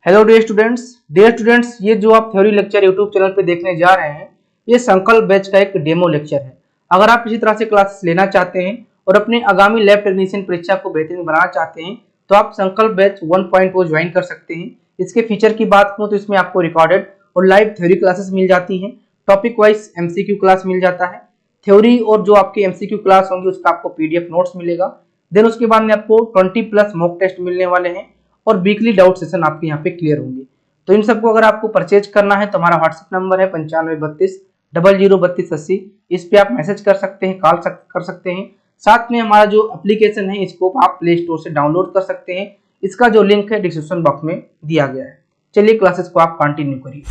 Hello dear students, ये जो आप थ्योरी लेक्चर यूट्यूब चैनल पे देखने जा रहे हैं, ये संकल्प बैच का एक डेमो लेक्चर है। अगर आप इसी तरह से क्लासेस लेना चाहते हैं और अपने आगामी लैब टेक्नीशियन परीक्षा को बेहतरीन बनाना चाहते हैं तो आप संकल्प बैच 1.0 ज्वाइन कर सकते हैं। इसके फीचर की बात करूँ तो इसमें आपको रिकॉर्डेड और लाइव थ्योरी क्लासेस मिल जाती हैं, टॉपिक वाइज MCQ क्लास मिल जाता है, थ्योरी और जो आपकी MCQ क्लास होंगी उसका आपको PDF नोट्स मिलेगा। देन उसके बाद में आपको 20+ मॉक टेस्ट मिलने वाले हैं और वीकली डाउट सेशन आपके यहाँ पे क्लियर होंगे। तो इन सबको अगर आपको परचेज करना है तो हमारा व्हाट्सएप नंबर है 9532003280। इस पे आप मैसेज कर सकते हैं, कॉल कर सकते हैं। साथ में हमारा जो एप्लीकेशन है इसको आप प्ले स्टोर से डाउनलोड कर सकते हैं। इसका जो लिंक है डिस्क्रिप्शन बॉक्स में दिया गया है। चलिए क्लासेस को आप कंटिन्यू करिए।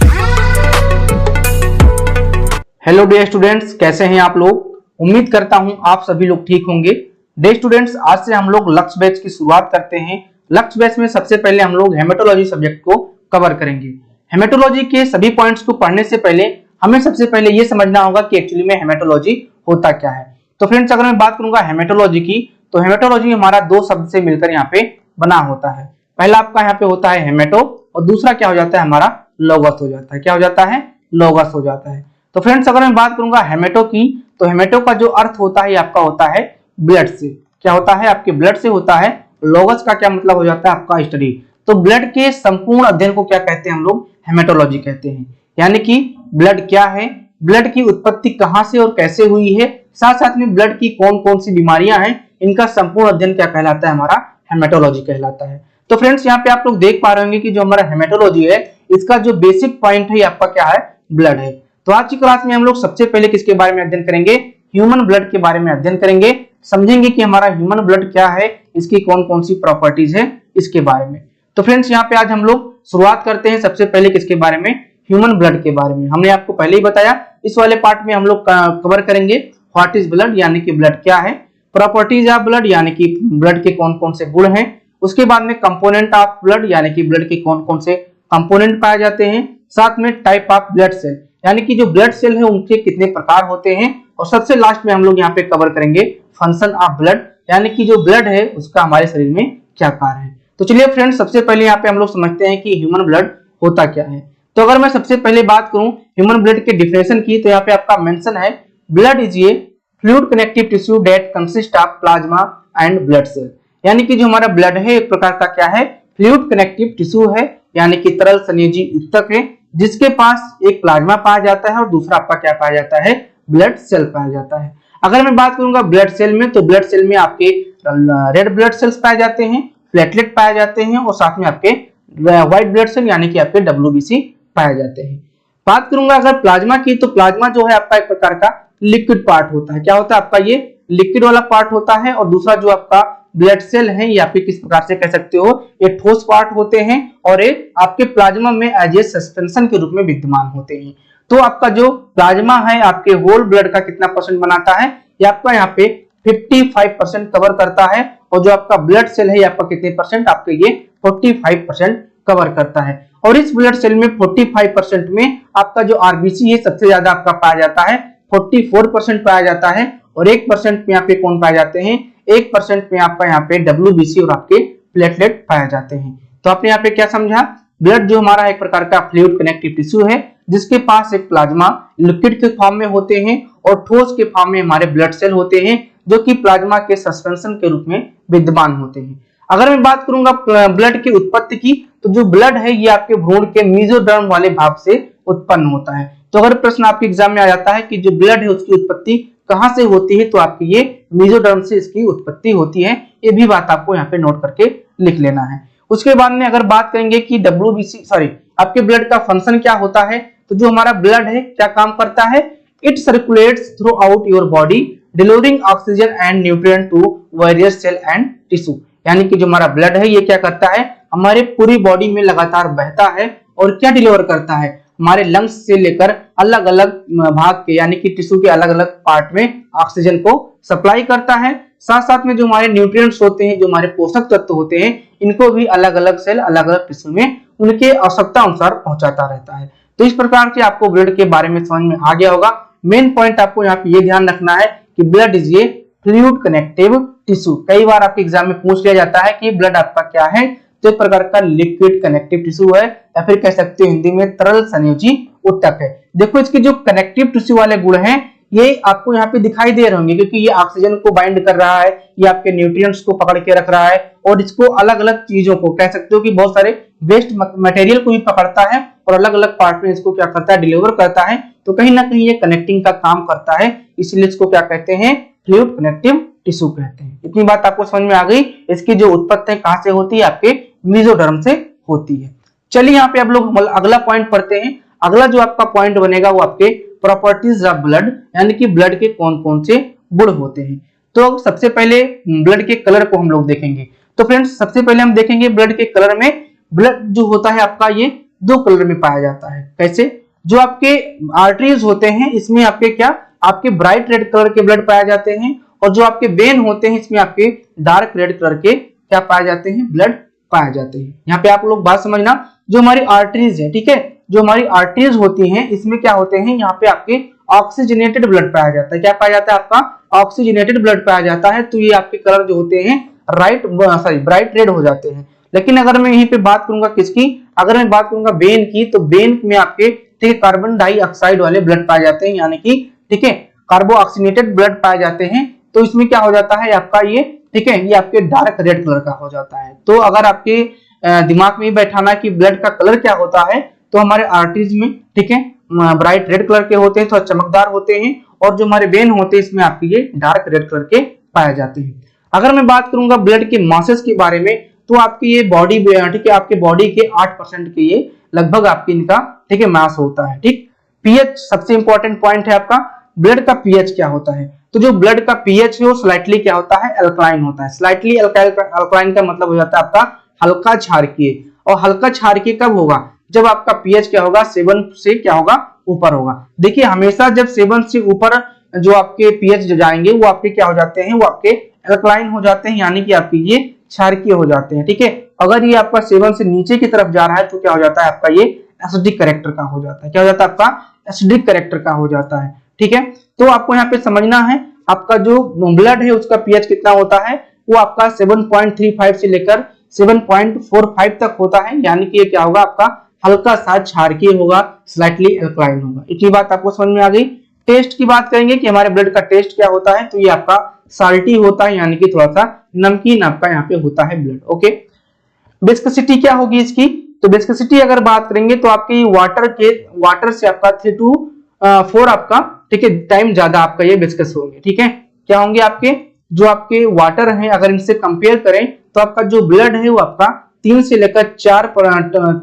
हेलो डियर स्टूडेंट्स, कैसे हैं आप लोग? उम्मीद करता हूं आप सभी लोग ठीक होंगे। डियर स्टूडेंट्स, आज से हम लोग लक्ष्य बैच की शुरुआत करते हैं। लक्ष्य बैच में सबसे पहले हम लोग हेमेटोलॉजी सब्जेक्ट को कवर करेंगे। हेमेटोलॉजी के सभी पॉइंट्स को पढ़ने से पहले हमें सबसे पहले ये समझना होगा कि एक्चुअली में हेमेटोलॉजी होता क्या है। तो फ्रेंड्स, अगर मैं बात करूंगा हेमेटोलॉजी की तो हेमेटोलॉजी हमारा दो शब्द से मिलकर यहाँ पे बना होता है। पहला आपका यहाँ पे होता है हेमेटो और दूसरा क्या हो जाता है हमारा लोगस हो जाता है। क्या हो जाता है? लोगस हो जाता है। तो फ्रेंड्स, अगर मैं बात करूंगा हेमेटो की तो हेमेटो का जो अर्थ होता है आपका होता है ब्लड से। क्या होता है? आपके ब्लड से होता है। लोगस का क्या मतलब हो जाता है? आपका स्टडी। तो ब्लड के संपूर्ण अध्ययन को क्या कहते हैं हम लोग? हेमेटोलॉजी कहते हैं। यानी कि ब्लड क्या है, ब्लड की उत्पत्ति कहां से और कैसे हुई है, साथ साथ में ब्लड की कौन कौन सी बीमारियां हैं, इनका संपूर्ण अध्ययन क्या कहलाता है? हमारा हेमेटोलॉजी कहलाता है। तो फ्रेंड्स, यहाँ पे आप लोग देख पा रहे होंगे कि जो हमारा हेमेटोलॉजी है इसका जो बेसिक पॉइंट है आपका क्या है? ब्लड है। तो आज की क्लास में हम लोग सबसे पहले किसके बारे में अध्ययन करेंगे? ह्यूमन ब्लड के बारे में अध्ययन करेंगे। समझेंगे कि हमारा ह्यूमन ब्लड क्या है, इसकी कौन कौन सी प्रॉपर्टीज है, इसके बारे में। तो फ्रेंड्स, यहाँ पे आज हम लोग शुरुआत करते हैं सबसे पहले किसके बारे में? ह्यूमन ब्लड के बारे में। हमने आपको पहले ही बताया, इस वाले पार्ट में हम लोग कवर करेंगे व्हाट इज ब्लड, यानी कि ब्लड क्या है, प्रॉपर्टीज ऑफ ब्लड, यानी कि ब्लड के कौन कौन से गुण हैं, उसके बाद में कंपोनेंट ऑफ ब्लड, यानी कि ब्लड के कौन कौन से कंपोनेंट पाए जाते हैं, साथ में टाइप ऑफ ब्लड सेल, यानी कि जो ब्लड सेल है उनके कितने प्रकार होते हैं, और सबसे लास्ट में हम लोग यहाँ पे कवर करेंगे फंक्शन ऑफ ब्लड, यानी कि जो ब्लड है उसका हमारे शरीर में क्या कार्य है। तो चलिए फ्रेंड्स, सबसे पहले यहाँ पे हम लोग समझते हैं कि ह्यूमन ब्लड होता क्या है। तो अगर मैं सबसे पहले बात करूं ह्यूमन ब्लड के डिफिनेशन की तो यहाँ पे आपका मेंशन है blood is a fluid connective tissue that consist of plasma and blood cell. यानी कि जो हमारा ब्लड है एक प्रकार का क्या है? फ्लूइड कनेक्टिव टिश्यू है, यानी कि तरल संयोजी ऊतक है, जिसके पास एक प्लाज्मा पाया जाता है और दूसरा आपका क्या पाया जाता है? ब्लड सेल पाया जाता है। अगर मैं बात करूंगा ब्लड सेल में तो ब्लड सेल में आपके रेड ब्लड सेल्स पाए जाते हैं, प्लेटलेट पाए जाते हैं और साथ में आपके व्हाइट ब्लड सेल यानी कि आपके WBC पाए जाते हैं। बात करूंगा अगर प्लाज्मा की तो प्लाज्मा जो है आपका एक प्रकार का लिक्विड पार्ट होता है। क्या होता है आपका? ये लिक्विड वाला पार्ट होता है। और दूसरा जो आपका ब्लड सेल है या फिर किस प्रकार से कह सकते हो, ये ठोस पार्ट होते हैं और ये आपके प्लाज्मा में एज ए सस्पेंशन के रूप में विद्यमान होते हैं। तो आपका जो प्लाज्मा है आपके होल ब्लड का कितना परसेंट बनाता है? ये आपका यहाँ पे 55% कवर करता है। और जो आपका ब्लड सेल है आपका कितने परसेंट? आपके ये 45% कवर करता है। और इस ब्लड सेल में 45% में आपका जो RBC है सबसे ज्यादा आपका पाया जाता है, 44% पाया जाता है। और 1% में यहाँ पे कौन पाए जाते हैं? 1% में आपका यहाँ पे WBC और आपके प्लेटलेट पाए जाते हैं। तो आपने यहाँ पे क्या समझा? ब्लड जो हमारा एक प्रकार का फ्लूइड कनेक्टिव टिश्यू है जिसके पास एक प्लाज्मा लिक्विड के फॉर्म में होते हैं और ठोस के फॉर्म में हमारे ब्लड सेल होते हैं जो कि प्लाज्मा के सस्पेंशन के रूप में विद्यमान होते हैं। अगर मैं बात करूंगा ब्लड की उत्पत्ति की तो जो ब्लड है ये आपके भ्रूण के मेसोडर्म वाले भाग से उत्पन्न होता है। तो अगर प्रश्न आपके एग्जाम में आ जाता है कि जो ब्लड है उसकी उत्पत्ति कहां से होती है तो आपकी ये मेसोडर्म से इसकी उत्पत्ति होती है। ये भी बात आपको यहाँ पे नोट करके लिख लेना है। उसके बाद में अगर बात करेंगे कि आपके ब्लड का फंक्शन क्या होता है तो जो हमारा ब्लड है क्या काम करता है? It circulates throughout your body delivering oxygen and nutrient to various cell and tissue. यानी कि जो हमारा ब्लड है ये क्या करता है? हमारे पूरी बॉडी में लगातार बहता है और क्या डिलीवर करता है? हमारे लंग्स से लेकर अलग अलग भाग के यानी कि टिश्यू के अलग अलग पार्ट में ऑक्सीजन को सप्लाई करता है। साथ साथ में जो हमारे न्यूट्रिएंट्स होते हैं, जो हमारे पोषक तत्व होते हैं, इनको भी अलग अलग सेल अलग अलग टिश्यू में उनके आवश्यकता अनुसार पहुंचाता रहता है। तो इस प्रकार से आपको ब्लड के बारे में समझ में आ गया होगा। मेन पॉइंट आपको यहाँ पे ये ध्यान रखना है कि ब्लड इज ये फ्लूइड कनेक्टिव टिश्यू। कई बार आपके एग्जाम में पूछ लिया जाता है कि ब्लड आपका क्या है तो एक प्रकार का लिक्विड कनेक्टिव टिश्यू है, या फिर कह सकते हो हिंदी में तरल संयोजी ऊतक है। देखो इसके जो कनेक्टिव टिश्यू वाले गुण हैं ये आपको यहाँ पे दिखाई दे रहे होंगे, क्योंकि ये ऑक्सीजन को बाइंड कर रहा है, ये आपके न्यूट्रिएंट्स को पकड़ के रख रहा है, और इसको अलग अलग चीजों को कह सकते हो कि बहुत सारे वेस्ट मटेरियल को भी पकड़ता है और अलग अलग पार्ट में इसको क्या करता है, डिलीवर करता है। तो कहीं ना कहीं ये कनेक्टिंग का काम करता है, इसलिए इसको क्या कहते हैं, फ्लूइड कनेक्टिव टिश्यू कहते हैं। इतनी बात आपको समझ में आ गई। इसकी जो उत्पत्ति कहां से होती है, आपके मेसोडर्म से होती है। चलिए यहाँ पे आप लोग अगला पॉइंट पढ़ते हैं। अगला जो आपका पॉइंट बनेगा वो आपके प्रॉपर्टीज ऑफ ब्लड, यानी कि ब्लड के कौन कौन से गुण होते हैं। तो सबसे पहले ब्लड के कलर को हम लोग देखेंगे। तो फ्रेंड्स सबसे पहले हम देखेंगे ब्लड के कलर में, ब्लड जो होता है आपका ये दो कलर में पाया जाता है। कैसे, जो आपके आर्टरीज होते हैं इसमें आपके क्या, आपके ब्राइट रेड कलर के ब्लड पाए जाते हैं, और जो आपके वेन होते हैं इसमें आपके डार्क रेड कलर के क्या पाए जाते हैं, ब्लड पाए जाते हैं। यहाँ पे आप लोग बात समझना, जो हमारी आर्टरीज है, ठीक है, जो हमारी आर्टरीज होती हैं इसमें क्या होते हैं, यहाँ पे आपके ऑक्सीजनेटेड ब्लड पाया जाता है। क्या पाया जाता है, आपका ऑक्सीजनेटेड ब्लड पाया जाता है। तो ये आपके कलर जो होते हैं ब्राइट रेड हो जाते हैं। लेकिन अगर मैं यहीं पे बात करूंगा किसकी, अगर मैं बात करूंगा वेन की, तो वेन में आपके ठीक है कार्बन डाइऑक्साइड वाले ब्लड पाए जाते हैं, यानी कि ठीक है कार्बो ऑक्सीनेटेड ब्लड पाए जाते हैं। तो इसमें क्या हो जाता है आपका ये, ठीक है, ये आपके डार्क रेड कलर का हो जाता है। तो अगर आपके दिमाग में बैठाना कि ब्लड का कलर क्या होता है, तो हमारे आर्टरीज में ठीक है ब्राइट रेड कलर के होते हैं, थोड़ा चमकदार होते हैं, और जो हमारे वेन होते हैं इसमें आपके ये डार्क रेड कलर के पाए जाते हैं। अगर मैं बात करूंगा ब्लड के मासेस के बारे में, तो आपकी ये बॉडी ठीक है, आपके बॉडी के 8% के ये लगभग आपकी इनका ठीक है मास होता है। ठीक, पीएच सबसे इंपॉर्टेंट पॉइंट है आपका, ब्लड का पीएच क्या होता है। तो जो ब्लड का पीएच है वो स्लाइटली क्या होता है, अल्कलाइन होता है। स्लाइटली अल्कलाइन का मतलब हो जाता है आपका हल्का क्षारकीय, और हल्का क्षारकीय कब होगा, जब आपका पीएच क्या होगा, 7 से क्या होगा, ऊपर होगा। देखिए हमेशा जब 7 से ऊपर जो आपके पीएच जाएंगे वो आपके क्या हो जाते हैं, वो आपके अल्कलाइन हो जाते हैं, यानी कि आपके ये क्षारकीय हो जाते हैं। ठीक है, अगर ये आपका 7 से नीचे की तरफ जा रहा है तो क्या हो जाता है आपका ये एसिडिक कैरेक्टर का हो जाता है। क्या हो जाता है आपका, एसिडिक कैरेक्टर का हो जाता है। ठीक है, तो आपको यहाँ पे समझना है आपका जो ब्लड है उसका पीएच कितना होता है, वो आपका 7.35 से लेकर 7.45 तक होता है, यानी कि ये क्या होगा, आपका हल्का सा क्षारकीय होगा, स्लाइटली अल्कलाइन होगा। इतनी बात आपको समझ में आ गई। टेस्ट की बात करेंगे कि हमारे ब्लड का टेस्ट क्या होता है, तो ये आपका साल्टी होता है, यानी कि थोड़ा सा नमकीन आपका यहाँ पे होता है ब्लड। ओके, विस्कोसिटी क्या होगी इसकी, तो विस्कोसिटी अगर बात करेंगे तो आपकी वाटर से आपका 3 to 4 आपका ठीक है टाइम ज्यादा आपका ये विस्कस होंगे। ठीक है, क्या होंगे आपके जो आपके वाटर हैं, अगर इनसे कंपेयर करें तो आपका जो ब्लड है वो आपका 3 से लेकर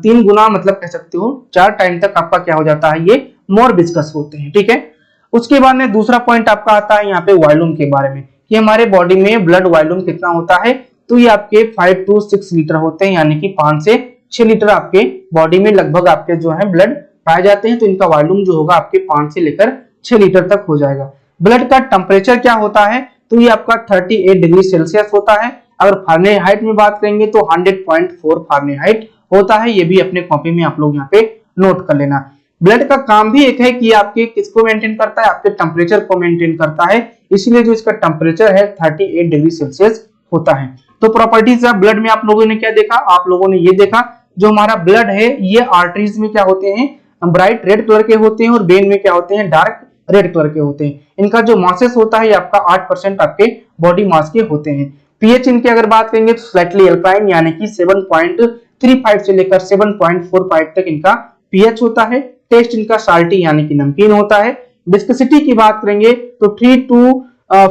3 गुना मतलब कह सकते हो 4 टाइम तक आपका क्या हो जाता है, ये मोर विस्कस होते हैं। ठीक है, उसके बाद में दूसरा पॉइंट आपका आता है यहाँ पे वॉल्यूम के बारे में, कि हमारे बॉडी में ब्लड वॉल्यूम कितना होता है, तो ये आपके 5 to 6 लीटर होते हैं, यानी कि 5 से 6 लीटर आपके बॉडी में लगभग आपके जो है ब्लड पाए जाते हैं। तो इनका वॉल्यूम जो होगा आपके 5 से लेकर 6 लीटर तक हो जाएगा। ब्लड का टेम्परेचर क्या होता है, तो ये आपका 38 डिग्री सेल्सियस होता है। अगर फारेनहाइट में बात करेंगे तो 100.4 फारेनहाइट होता है। ये भी अपने कॉपी में आप लोग यहाँ पे नोट कर लेना। ब्लड का काम भी एक है कि आपके किसको मेंटेन करता है, आपके टेम्परेचर को मेंटेन करता है, इसलिए जो इसका टेम्परेचर है 38 डिग्री सेल्सियस होता है। तो प्रॉपर्टीज ऑफ ब्लड में आप लोगों ने क्या देखा, आप लोगों ने ये देखा जो हमारा ब्लड है ये आर्टरीज में क्या होते हैं, ब्राइट रेड कलर के होते हैं, और वेन में क्या होते हैं, डार्क रेड कलर के होते हैं। इनका जो मासेस होता है आपका 8% आपके बॉडी मास के होते हैं। पीएच इनकी अगर बात करेंगे तो स्लाइटली अल्कलाइन, यानी कि 7.35 से लेकर 7.45 तक इनका पीएच होता है। टेस्ट इनका साल्टी यानी कि नमकीन होता है। विस्कोसिटी की बात करेंगे तो 3 to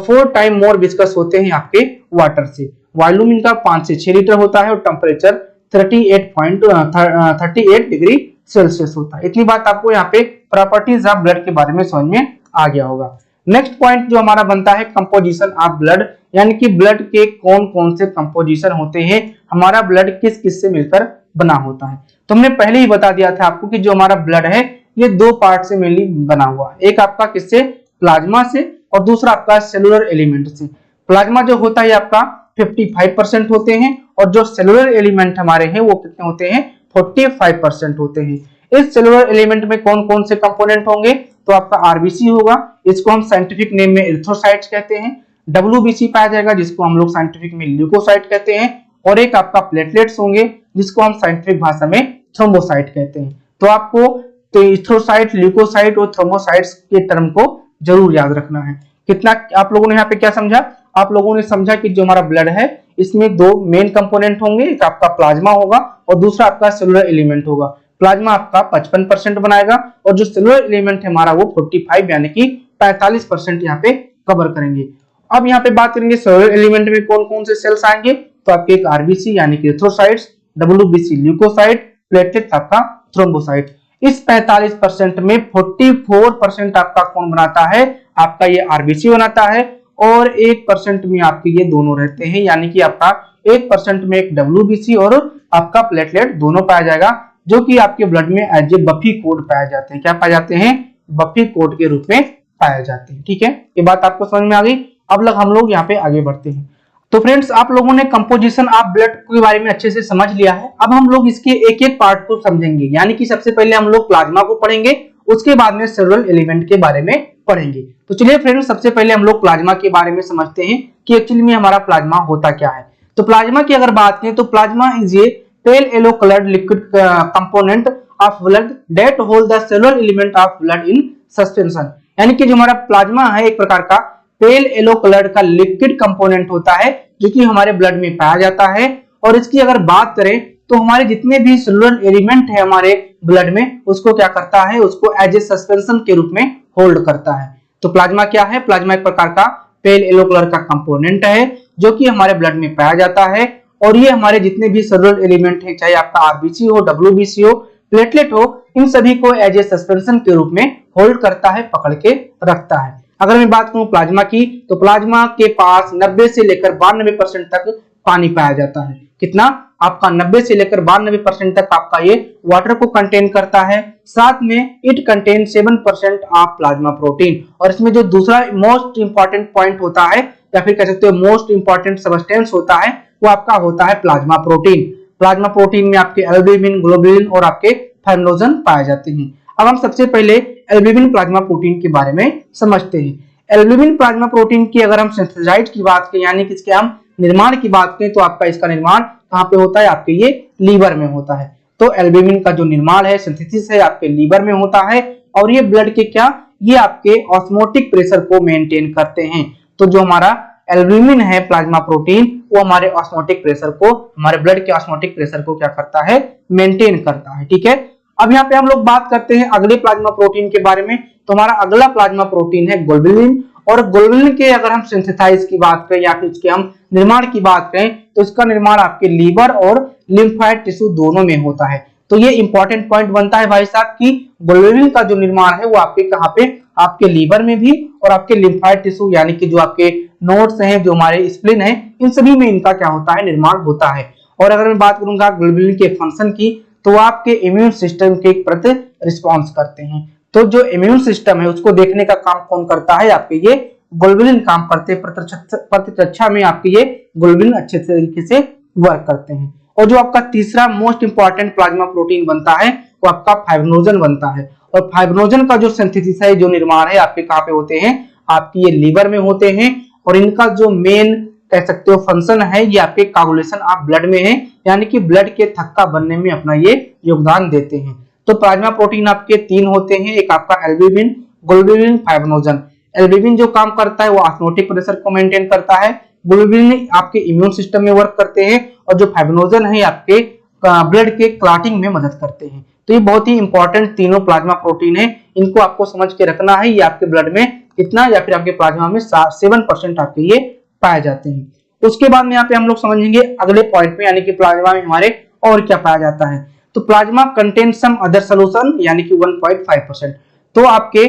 4 टाइम मोर विस्कस होते हैं आपके वाटर से। वॉल्यूम इनका 5 से 6 लीटर होता है, और टेम्परेचर 38 डिग्री सेल्सियस होता है। इतनी बात आपको यहाँ पे प्रॉपर्टीज ऑफ ब्लड के बारे में समझ में आ गया होगा। नेक्स्ट पॉइंट जो हमारा बनता है कंपोजिशन ऑफ ब्लड, यानी कि ब्लड के कौन कौन से कंपोजिशन होते हैं, हमारा ब्लड किस किस से मिलकर बना होता है। तो हमने पहले ही बता दिया था आपको कि जो हमारा ब्लड है ये 2 पार्ट से मेनली बना हुआ है। एक आपका किससे, प्लाज्मा से, और दूसरा आपका सेलुलर एलिमेंट से। प्लाज्मा जो होता है आपका 55% होते हैं, और जो सेलुलर एलिमेंट हमारे हैं वो कितने होते हैं, 45% होते हैं। इस सेलुलर एलिमेंट में कौन कौन से कंपोनेंट होंगे, तो आपका आरबीसी होगा, इसको हम साइंटिफिक नेम में एरिथ्रोसाइट्स कहते हैं। डब्ल्यूबीसी पाया जाएगा जिसको हम लोग साइंटिफिक में ल्यूकोसाइट कहते हैं, और एक आपका प्लेटलेट्स होंगे जिसको हम साइंटिफिक भाषा में थ्रोम्बोसाइट कहते हैं। तो आपको एरिथ्रोसाइट, ल्यूकोसाइट और थ्रोम्बोसाइट्स के टर्म को जरूर याद रखना है। कितना आप लोगों ने यहाँ पे क्या समझा? आप लोगों ने समझा कि जो हमारा ब्लड है इसमें दो मेन कंपोनेंट होंगे, एक आपका प्लाज्मा होगा और दूसरा आपका सेलुलर एलिमेंट होगा। प्लाज्मा आपका 55% बनाएगा और जो सेलुलर एलिमेंट है हमारा वो 45 यानी कि 45% यहाँ पे कवर करेंगे। अब यहाँ पे बात करेंगे सेलुलर एलिमेंट में कौन कौन से सेल्स आएंगे, तो आपके एक आरबीसी यानी कि एरिथ्रोसाइट्स, डब्ल्यूबीसी ल्यूकोसाइट, प्लेटलेट्स आपका थ्रोम्बोसाइट। इस 45% में 44% आपका कौन बनाता है, आपका ये आरबीसी बनाता है और 1% में आपके ये दोनों रहते हैं, यानी कि आपका 1% में एक डब्ल्यूबीसी और आपका प्लेटलेट दोनों पाया जाएगा, जो कि आपके ब्लड में एज ए बफी कोड पाए जाते हैं। क्या पाए जाते हैं? बफी कोड के रूप में पाए जाते हैं। ठीक है, ये बात आपको समझ में आ गई। अब हम लोग यहाँ पे आगे बढ़ते हैं। तो फ्रेंड्स, आप लोगों ने कंपोजिशन ऑफ ब्लड के बारे में अच्छे से समझ लिया है। अब हम लोग इसके एक एक पार्ट को समझेंगे, यानी कि सबसे पहले हम लोग प्लाज्मा को पढ़ेंगे, उसके बाद में सेलुलर एलिमेंट के बारे में पढ़ेंगे। तो चलिए फ्रेंड्स, सबसे पहले हम लोग प्लाज्मा के बारे में समझते हैं कि एक्चुअली में हमारा प्लाज्मा होता क्या है। तो प्लाज्मा की अगर बात करें तो plasma is a pale yellow coloured liquid component of blood that hold the cellular element of blood in suspension. यानी कि जो हमारा प्लाज्मा है एक प्रकार का पेल येलो कलर का लिक्विड कंपोनेंट होता है जो कि हमारे ब्लड में पाया जाता है। और इसकी अगर बात करें तो हमारे जितने भी सेलुलर एलिमेंट है हमारे ब्लड में उसको क्या करता है, उसको एज ए सस्पेंशन के रूप में होल्ड करता है। तो प्लाज्मा क्या है? प्लाज्मा एक प्रकार का पेल येलो कलर का कंपोनेंट है जो कि हमारे ब्लड में पाया जाता है और ये हमारे जितने भी सेलुलर एलिमेंट है, चाहे आपका आरबीसी हो, डब्ल्यूबीसी हो, प्लेटलेट हो, इन सभी को एज ए सस्पेंशन के रूप में होल्ड करता है, पकड़ के रखता है। अगर मैं बात करूं प्लाज्मा की, तो प्लाज्मा के पास 90 से लेकर 92% तक पानी पाया जाता है। कितना? आपका 90 से लेकर 92% तक आपका ये वाटर को कंटेन करता है। साथ में it contain 7% of plasma protein. और इसमें जो दूसरा मोस्ट इंपॉर्टेंट पॉइंट होता है या फिर कह सकते हो मोस्ट इंपॉर्टेंट सब्सटेंस होता है वो आपका होता है प्लाज्मा प्रोटीन। प्लाज्मा प्रोटीन में आपके एल्ब्यूमिन, ग्लोबुलिन और आपके फाइब्रिनोजन पाए जाते हैं। अब हम सबसे पहले एल्ब्यूमिन प्लाज्मा प्रोटीन के बारे में समझते हैं। एल्ब्यूमिन प्लाज्मा प्रोटीन की अगर हम सिंथेसाइज की बात करें, यानी कि इसके हम निर्माण की बात करें, तो आपका इसका निर्माण कहाँ पे होता है? आपके ये लीवर में होता है। तो एल्ब्यूमिन का जो निर्माण है, सिंथेसिस है, आपके लीवर में होता है और ये ब्लड के क्या, ये आपके ऑस्मोटिक प्रेशर को मेंटेन करते हैं। तो जो हमारा एल्ब्यूमिन है प्लाज्मा प्रोटीन, वो हमारे ऑस्मोटिक प्रेशर को, हमारे ब्लड के ऑस्मोटिक प्रेशर को क्या करता है? मेंटेन करता है। ठीक है, अब यहाँ पे हम लोग बात करते हैं अगले प्लाज्मा प्रोटीन के बारे में। तो हमारा अगला प्लाज्मा प्रोटीन है ग्लोबुलिन। और ग्लोबुलिन के अगर हम सिंथेसाइज की बात करें या फिर इसके हम निर्माण की बात करें तो इसका निर्माण आपके लीवर और लिम्फाइड टिश्यू दोनों में होता है। तो ये इंपॉर्टेंट पॉइंट बनता है भाई साहब कि ग्लोबुलिन का जो निर्माण है वो आपके कहाँ पे? आपके लीवर में भी और आपके लिम्फाइड टिश्यू यानी कि जो आपके नोड्स हैं, जो हमारे स्प्लीन है, इन सभी में इनका क्या होता है? निर्माण होता है। और अगर मैं बात करूंगा ग्लोबुलिन के फंक्शन की, तो आपके इम्यून सिस्टम के प्रति रिस्पॉन्स करते हैं। तो जो इम्यून सिस्टम है उसको देखने का काम कौन करता है? आपके ये ग्लोबुलिन काम करते हैं। प्रतिरक्षा में आपके ये ग्लोबुलिन अच्छे तरीके से वर्क करते हैं। और जो आपका तीसरा मोस्ट इंपॉर्टेंट प्लाज्मा प्रोटीन बनता है वो आपका फाइब्रिनोजन बनता है। और फाइब्रिनोजन का जो सिंथेसिस है, जो निर्माण है, आपके कहाँ पे होते हैं? आपकी ये लीवर में होते हैं। और इनका जो मेन कह सकते हो फंक्शन है, ये आपके कोगुलेशन ऑफ ब्लड में है, यानी कि ब्लड के थक्का बनने में अपना ये योगदान देते हैं। तो प्लाज्मा प्रोटीन आपके 3 होते हैं, एक आपका एल्ब्यूमिन, ग्लोबुलिन, फाइब्रिनोजन। एल्ब्यूमिन जो काम करता है वो ऑस्मोटिक प्रेशर को मेंटेन करता है, ग्लोबुलिन आपके इम्यून सिस्टम में वर्क करते हैं और जो फाइब्रिनोजन है आपके ब्लड के क्लॉटिंग में मदद करते हैं। तो ये बहुत ही इंपॉर्टेंट तीनों प्लाज्मा प्रोटीन है, इनको आपको समझ के रखना है। ये आपके ब्लड में कितना या फिर आपके प्लाज्मा में 7% आपके ये पाए जाते हैं। उसके बाद में यहाँ पे हम लोग समझेंगे अगले पॉइंट में, यानी कि प्लाज्मा में हमारे और क्या पाया जाता है। तो plasma contain some other solution, यानी कि 1.5%। तो आपके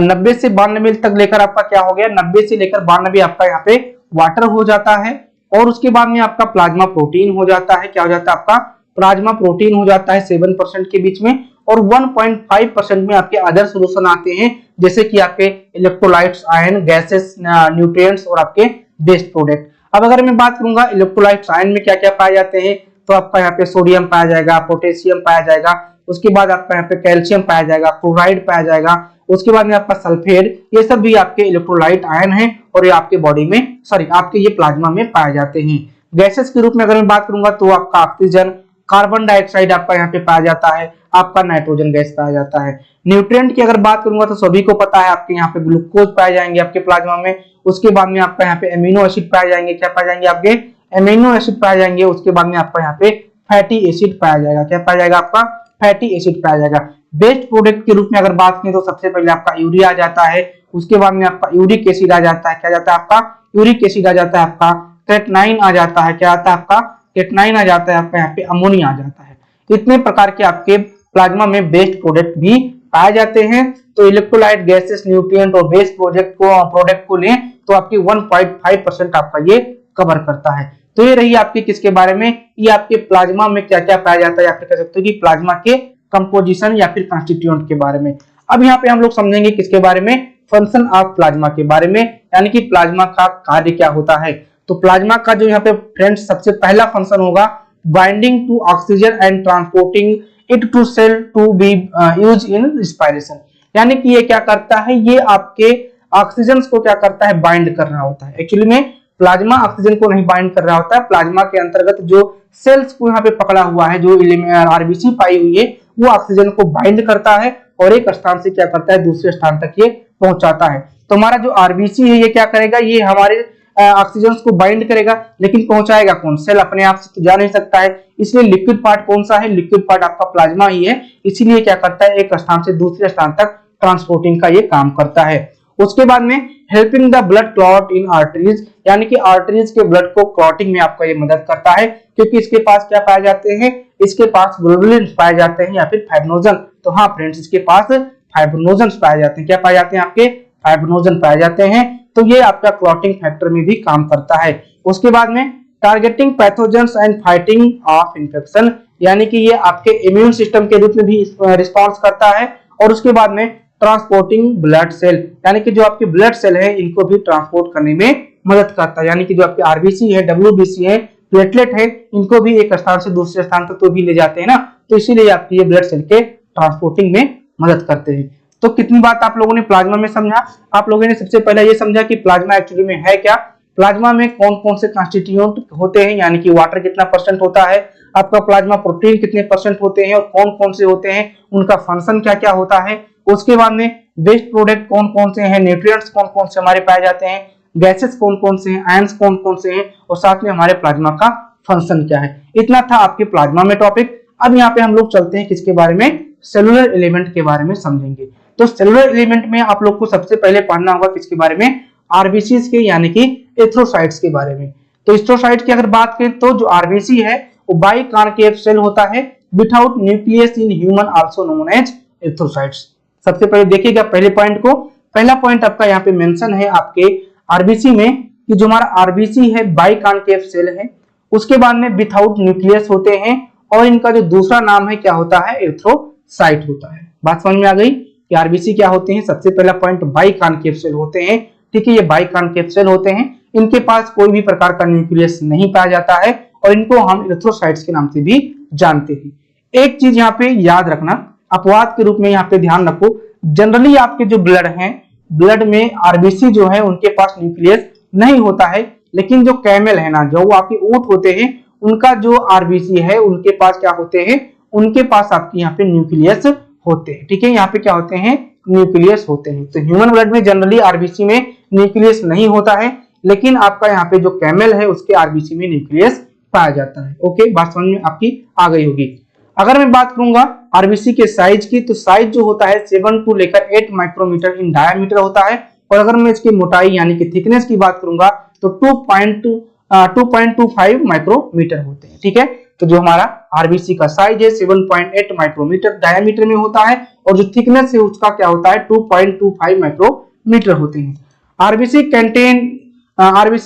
90 से 92 तक लेकर आपका क्या हो गया? 90 से लेकर 92 आपका यहाँ पे वाटर हो जाता है। और उसके बाद में आपका प्लाज्मा प्रोटीन हो जाता है। क्या हो जाता है? आपका प्लाज्मा प्रोटीन हो जाता है 7% के बीच में। और 1.5% में आपके अदर सोल्यूशन आते हैं, जैसे कि आपके इलेक्ट्रोलाइट्स, आयन, गैसेस, न्यूट्रिएंट्स और आपके वेस्ट प्रोडक्ट। अब अगर मैं बात करूंगा इलेक्ट्रोलाइट्स, आयन में क्या क्या पाए जाते हैं, तो आपका यहाँ पे सोडियम पाया जाएगा, पोटेशियम पाया जाएगा, उसके बाद आपका यहाँ पे कैल्शियम पाया जाएगा, क्लोराइड पाया जाएगा, उसके बाद में आपका सल्फेट, ये सब भी आपके इलेक्ट्रोलाइट आयन है और ये आपके बॉडी में आपके ये प्लाज्मा में पाए जाते हैं। गैसेस के रूप में अगर मैं बात करूंगा तो आपका ऑक्सीजन, कार्बन डाइऑक्साइड आपका यहाँ पे पाया जाता है, आपका नाइट्रोजन गैस पाया जाता है। न्यूट्रिएंट की अगर बात करूंगा तो सभी को पता है आपके यहाँ पे ग्लूकोज पाए जाएंगे आपके प्लाज्मा में, उसके बाद में आपका यहाँ पे एमिनो एसिड पाए जाएंगे, क्या पाए जाएंगे आपके एमिनो एसिड पाए जाएंगे, उसके बाद में आपका यहाँ पे फैटी एसिड पाया जाएगा, क्या पाया जाएगा आपका फैटी एसिड पाया जाएगा। बेस्ट प्रोडक्ट के रूप में अगर बात करें तो सबसे पहले आपका यूरिया आ जाता है, उसके बाद में आपका यूरिक एसिड आ जाता है, क्या जाता है आपका यूरिक एसिड आ जाता है, आपका केटनाइन आ जाता है, क्या आता है आपका केटनाइन आ जाता है, आपका यहाँ पे अमोनिया आ जाता है। इतने प्रकार के आपके प्लाज्मा में बेस्ट प्रोडक्ट भी पाए जाते हैं। तो इलेक्ट्रोलाइट, गैसेस, न्यूट्रिएंट और बेस्ट प्रोडक्ट को लें तो आपकी 1.5% आपका ये कवर करता है। तो ये रही आपके किसके बारे में, ये आपके प्लाज्मा में क्या क्या पाया जाता है, आप कह सकते हो कि प्लाज्मा के कंपोजिशन या फिर कंस्टिट्यूएंट के बारे में। अब यहाँ पे हम लोग समझेंगे किसके बारे में, फंक्शन ऑफ प्लाज्मा के बारे में, यानी कि प्लाज्मा का कार्य क्या होता है। तो प्लाज्मा का जो यहाँ पे फ्रेंड्स सबसे पहला फंक्शन होगा binding to oxygen and transporting it to cell to be use in respiration. यानी कि ये क्या करता है, ये आपके ऑक्सीजन को क्या करता है, बाइंड कर रहा होता है। एक्चुअली में प्लाज्मा ऑक्सीजन को नहीं बाइंड कर रहा होता है, प्लाज्मा के अंतर्गत जो सेल्स को यहाँ पे पकड़ा हुआ है, जो आरबीसी पाई हुई है, वो ऑक्सीजन को बाइंड करता है और एक स्थान से क्या करता है दूसरे स्थान तक ये पहुंचाता है। तो हमारा जो आरबीसी है ये क्या करेगा, ये हमारे ऑक्सीजन को बाइंड करेगा, लेकिन पहुंचाएगा कौन, सेल अपने आप से तो जा नहीं सकता है, इसलिए लिक्विड पार्ट कौन सा है, लिक्विड पार्ट आपका प्लाज्मा ही है, इसीलिए क्या करता है एक स्थान से दूसरे स्थान तक ट्रांसपोर्टिंग का ये काम करता है। उसके बाद में helping the blood clot in arteries, यानी कि आर्टरीज के ब्लड को क्लॉटिंग में आपका ये मदद करता है, क्योंकि इसके पास क्या पाए जाते हैं, इसके पास ग्लोबुलिन पाए जाते हैं या फिर फाइब्रिनोजन। तो हाँ फ्रेंड्स, इसके पास फाइब्रिनोजन पाए जाते हैं, क्या पाए जाते हैं आपके फाइब्रिनोजन पाए जाते हैं। तो ये आपका क्लॉटिंग फैक्टर में भी काम करता है। उसके बाद में targeting pathogens and fighting of infection, यानी कि ये आपके इम्यून सिस्टम के रूप में भी रिस्पॉन्स करता है। और उसके बाद में ट्रांसपोर्टिंग ब्लड सेल, यानी कि जो आपके ब्लड सेल है इनको भी ट्रांसपोर्ट करने में मदद करता है, यानी कि जो आपके आरबीसी है, डब्ल्यूबीसी है, प्लेटलेट है, इनको भी एक स्थान से दूसरे स्थान तक तो भी ले जाते हैं ना, तो इसीलिए आपके ये ब्लड सेल के ट्रांसपोर्टिंग में मदद करते हैं। तो कितनी बात आप लोगों ने प्लाज्मा में समझा, आप लोगों ने सबसे पहले ये समझा कि प्लाज्मा एक्चुअली में है क्या, प्लाज्मा में कौन कौन से कंस्टिट्यूएंट होते हैं, यानी कि वाटर कितना परसेंट होता है, आपका प्लाज्मा प्रोटीन कितने परसेंट होते हैं और कौन कौन से होते हैं, उनका फंक्शन क्या क्या होता है। उसके बाद में बेस्ट प्रोडक्ट कौन कौन से हैं, न्यूट्रिएंट्स कौन कौन से हमारे पाए जाते हैं, गैसेस कौन कौन से हैं, आयंस कौन कौन से हैं, और साथ में हमारे प्लाज्मा का फंक्शन क्या है। इतना था आपके प्लाज्मा में टॉपिक। अब यहाँ पे हम लोग चलते हैं किसके बारे में, सेलुलर एलिमेंट के बारे में समझेंगे। तो सेलुलर एलिमेंट में आप लोग को सबसे पहले पढ़ना होगा किसके बारे में, आरबीसी के, यानी कि एरिथ्रोसाइट्स के बारे में। तो एरिथ्रोसाइट की अगर बात करें तो जो आरबीसी है वो बाई कॉन्केव सेल होता है without nucleus in human also known as erythrocytes. सबसे पहले देखिएगा पहले पॉइंट को, पहला पॉइंट आपका यहाँ पे मेंशन है आपके आरबीसी में कि जो हमारा आरबीसी है बाई कॉन्केव सेल है, उसके बाद में विदाउट न्यूक्लियस होते हैं, और इनका जो दूसरा नाम है क्या होता है, एरिथ्रोसाइट होता है। बात समझ में आ गई कि आरबीसी क्या होते हैं। सबसे पहला पॉइंट बाई कॉन्केव सेल होते हैं, ठीक है, ये बाई कॉन्केव सेल होते हैं, इनके पास कोई भी प्रकार का न्यूक्लियस नहीं पाया जाता है और इनको हम एरिथ्रोसाइट्स के नाम से भी जानते हैं। एक चीज यहाँ पे याद रखना, अपवाद के रूप में यहाँ पे ध्यान रखो, जनरली आपके जो ब्लड हैं, ब्लड में आरबीसी जो है उनके पास न्यूक्लियस नहीं होता है, लेकिन जो कैमल है ना, जो आपके ऊंट होते हैं, उनका जो आरबीसी है उनके पास क्या होते हैं, उनके पास आपके यहाँ पे न्यूक्लियस होते हैं, ठीक है, यहाँ पे क्या होते हैं, न्यूक्लियस होते हैं। तो ह्यूमन ब्लड में जनरली आरबीसी में न्यूक्लियस नहीं होता है, लेकिन आपका यहाँ पे जो कैमल है उसके आरबीसी में न्यूक्लियस पाया जाता है। ओके, बात समझ में आपकी आ गई होगी। अगर मैं बात करूंगा आरबीसी के साइज की, तो साइज जो होता है 7 टू लेकर 8 माइक्रोमीटर इन डायमीटर होता है, और अगर मैं इसकी मोटाई यानी कि थिकनेस की बात करूंगा तो 2.25 माइक्रोमीटर होते हैं, ठीक है। तो जो हमारा आरबीसी का साइज है 7.8 माइक्रोमीटर डायमीटर में होता है, और जो थिकनेस है उसका क्या होता है 2.25 माइक्रोमीटर होते हैं। RBC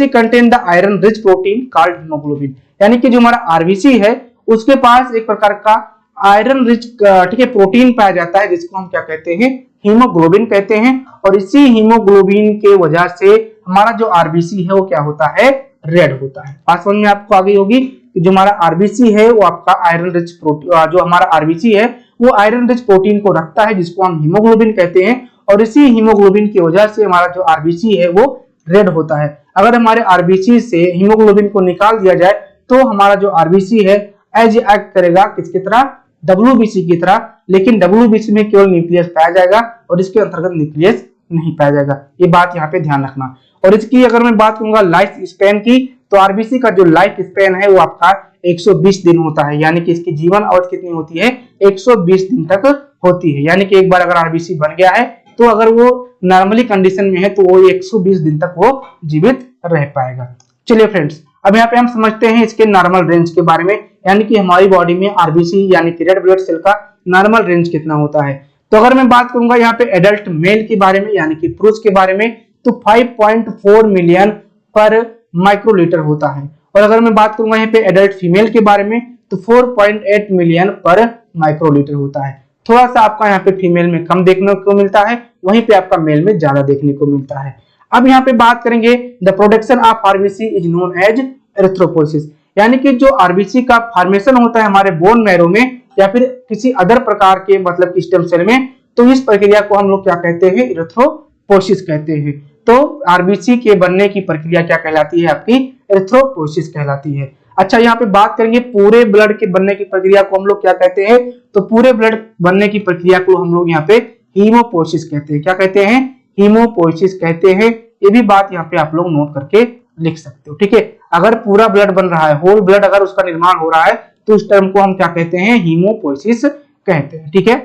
contain the iron rich protein called haemoglobin, यानी कि जो हमारा आरबीसी है उसके पास एक प्रकार का आयरन रिच, ठीक है, प्रोटीन पाया जाता है, जिसको हम क्या कहते हैं, हीमोग्लोबिन कहते हैं। और इसी हीमोग्लोबिन के वजह से हमारा जो आरबीसी है वो क्या होता है, रेड होता है। बात समझ में आपको आ गई होगी कि जो हमारा आरबीसी है वो आपका आयरन रिच प्रोटीन, जो हमारा आरबीसी है वो आयरन रिच प्रोटीन को रखता है, जिसको हम हीमोग्लोबिन कहते हैं, और इसी हीमोग्लोबिन की वजह से हमारा जो आरबीसी है वो रेड होता है। अगर हमारे आरबीसी से हीमोग्लोबिन को निकाल दिया जाए तो हमारा जो आरबीसी है एज एक्ट करेगा किसकी तरह, डब्ल्यूबीसी की तरह, लेकिन डब्ल्यूबीसी में केवल न्यूक्लियस पाया जाएगा और इसके अंतर्गत न्यूक्लियस नहीं पाया जाएगा। ये बात यहाँ पे ध्यान रखना। और इसकी अगर मैं बात करूंगा लाइफ स्पेन की, तो आरबीसी का जो लाइफ स्पेन है वो आपका 120 दिन होता है, यानी कि इसकी जीवन अवधि कितनी होती है, 120 दिन तक होती है। यानी कि एक बार अगर आरबीसी बन गया है तो अगर वो नॉर्मली कंडीशन में है तो वो 120 दिन तक वो जीवित रह पाएगा। चलिए फ्रेंड्स, अब यहाँ पे हम समझते हैं इसके नॉर्मल रेंज के बारे में, यानी कि हमारी बॉडी में आरबीसी यानी कि रेड ब्लड सेल का नॉर्मल रेंज कितना होता है। तो अगर मैं बात करूंगा यहाँ पे एडल्ट मेल के बारे में यानी कि पुरुष के बारे में, तो 5.4 मिलियन पर माइक्रोलीटर होता है। और अगर मैं बात करूंगा यहाँ पे एडल्ट फीमेल के बारे में तो 4.8 मिलियन पर माइक्रोलीटर होता है। थोड़ा सा आपका यहाँ पे फीमेल में कम देखने को मिलता है, वहीं पे आपका मेल में ज्यादा देखने को मिलता है। अब यहाँ पे बात करेंगे the production of RBC is known as erythropoiesis, यानी कि जो आरबीसी का फॉर्मेशन होता है हमारे बोन मैरो में या फिर किसी अदर प्रकार के मतलब स्टेम सेल में, तो इस प्रक्रिया को हम लोग क्या कहते हैं, एरिथ्रोपोइसिस कहते हैं। तो आरबीसी के बनने की प्रक्रिया क्या कहलाती है, आपकी एरिथ्रोपोइसिस कहलाती है। अच्छा, यहाँ पे बात करेंगे पूरे ब्लड के बनने की प्रक्रिया को हम लोग क्या कहते हैं, तो पूरे ब्लड बनने की प्रक्रिया को हम लोग यहाँ पे हीमोपोइसिस कहते हैं। क्या कहते हैं, हीमोपोइसिस कहते हैं। ये भी बात यहाँ पे आप लोग नोट करके लिख सकते हो, ठीक है। अगर पूरा ब्लड बन रहा है, होल ब्लड अगर उसका निर्माण हो रहा है, तो उस टर्म को हम क्या कहते हैं, हीमोपोइसिस कहते हैं, ठीक है।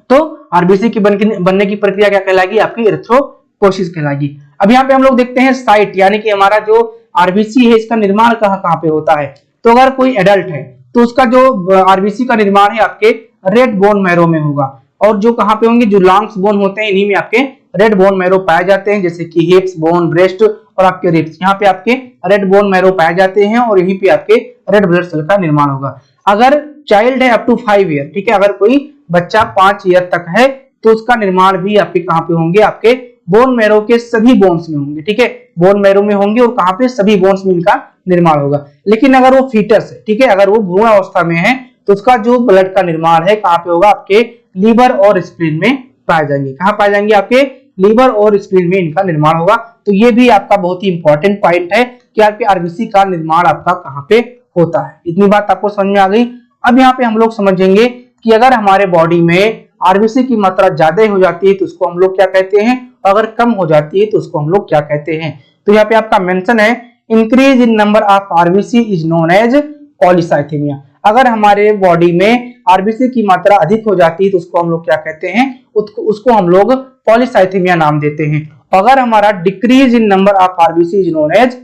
तो आरबीसी की बनने की प्रक्रिया क्या कहलाएगी, आपकी एरिथ्रोपोइसिस कहलाएगी। अब यहाँ पे हम लोग देखते हैं साइट, यानी कि हमारा जो आरबीसी है इसका निर्माण कहाँ पे होता है। तो अगर कोई एडल्ट है तो उसका जो आरबीसी का निर्माण है आपके रेड बोन मैरो में होगा, और जो कहाँ पे होंगे, जो लॉन्ग्स बोन होते हैं इन्हीं में आपके रेड बोन मैरो पाए जाते हैं, जैसे कि हिप्स बोन, ब्रेस्ट और आपके रिब्स, यहाँ पे आपके रेड बोन मैरो पाए जाते हैं और यहीं पे आपके रेड ब्लड सेल का निर्माण होगा। अगर चाइल्ड है अप टू 5 ईयर, ठीक है, अगर कोई बच्चा 5 ईयर तक है तो उसका निर्माण भी आपके कहाँ पे होंगे, आपके बोन मैरो के सभी बोन्स में होंगे, ठीक है, बोन मैरो में होंगे और कहाँ पे, सभी बोन्स में इनका निर्माण होगा। लेकिन अगर वो फीटस है, ठीक है, अगर वो भ्रूण अवस्था में है तो उसका जो ब्लड का निर्माण है कहाँ पे होगा, आपके लीवर और स्प्लीन में पाए जाएंगे। कहाँ पाए जाएंगे, आपके लीवर और स्प्लीन में इनका निर्माण होगा। तो ये भी आपका बहुत ही इंपॉर्टेंट पॉइंट है कि आपके आरबीसी का निर्माण आपका कहाँ पे होता है। इतनी बात आपको समझ में आ गई। अब यहाँ पे हम लोग समझेंगे कि अगर हमारे बॉडी में आरबीसी की मात्रा ज्यादा हो जाती है तो उसको हम लोग क्या कहते हैं, अगर कम हो जाती है तो उसको हम लोग क्या कहते हैं। तो यहाँ पे आपका मेंशन है increase in number of RBC is known as polycythemia. अगर हमारे बॉडी में आरबीसी की मात्रा अधिक हो जाती है तो उसको हम लोग क्या कहते हैं, उसको हम लोग पॉलीसाइथेमिया नाम देते हैं। अगर हमारा decrease in number of RBC is known as,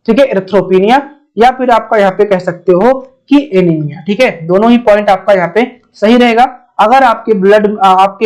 ठीक है, एरिथ्रोपिनिया, या फिर आपका यहाँ पे कह सकते हो कि एनीमिया, ठीक है। दोनों ही पॉइंट आपका यहाँ पे सही रहेगा। अगर आपके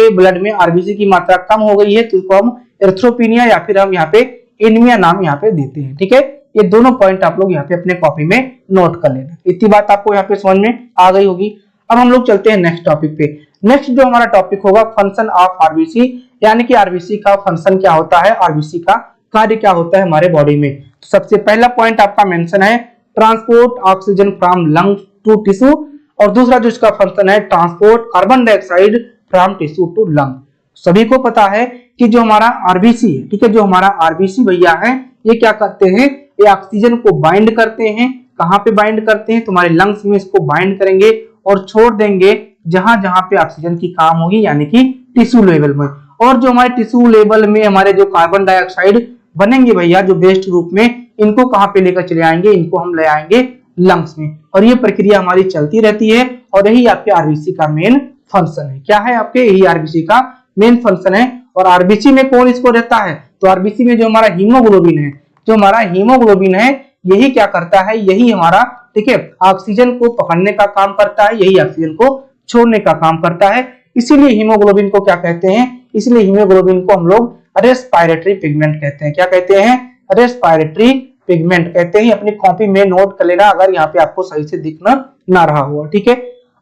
ब्लड में आरबीसी की मात्रा कम हो गई है तो उसको हम एरिथ्रोपिनिया या फिर हम यहाँ पे एनीमिया नाम यहाँ पे देते हैं, ठीक है। ये दोनों पॉइंट आप लोग यहाँ पे अपने कॉपी में नोट कर लेना। इतनी बात आपको यहाँ पे समझ में आ गई होगी। अब हम लोग चलते हैं नेक्स्ट टॉपिक पे। नेक्स्ट जो हमारा टॉपिक होगा फंक्शन ऑफ आरबीसी, यानी कि आरबीसी का फंक्शन क्या होता है, आरबीसी का कार्य क्या होता है हमारे बॉडी में। तो सबसे पहला पॉइंट आपका मेंशन है transport oxygen from lung to tissue, और दूसरा जो इसका फंक्शन है transport carbon dioxide from tissue to lung. सभी को पता है कि जो हमारा आरबीसी है, ठीक है, जो हमारा आरबीसी भैया है ये क्या करते हैं, ये ऑक्सीजन को बाइंड करते हैं। कहाँ पे बाइंड करते हैं, तुम्हारे लंग्स में इसको बाइंड करेंगे और छोड़ देंगे जहां जहां पे ऑक्सीजन की काम होगी, यानी कि टिश्यू लेवल में। और जो हमारे टिश्यू लेवल में हमारे जो कार्बन डाइऑक्साइड बनेंगे भैया जो वेस्ट रूप में, इनको कहाँ पे लेकर चले आएंगे, इनको हम ले आएंगे लंग्स में। और ये प्रक्रिया हमारी चलती रहती है और यही आपके आरबीसी का मेन फंक्शन है। क्या है आपके, यही आरबीसी का मेन फंक्शन है। और आरबीसी में कौन इसको रहता है, तो आरबीसी में जो हमारा हीमोग्लोबिन है, जो हमारा हीमोग्लोबिन है यही क्या करता है, यही हमारा, ठीक है, ऑक्सीजन को पकड़ने का काम करता है, यही ऑक्सीजन को छोड़ने का काम करता है। इसीलिए हीमोग्लोबिन को क्या कहते हैं, इसलिए हीमोग्लोबिन को हम लोग रेस्पिरेटरी पिगमेंट कहते हैं। क्या कहते हैं, रेस्पिरेटरी पिगमेंट कहते हैं। अपनी कॉपी में नोट कर लेना अगर यहाँ पे आपको सही से दिखना ना रहा हुआ, ठीक है।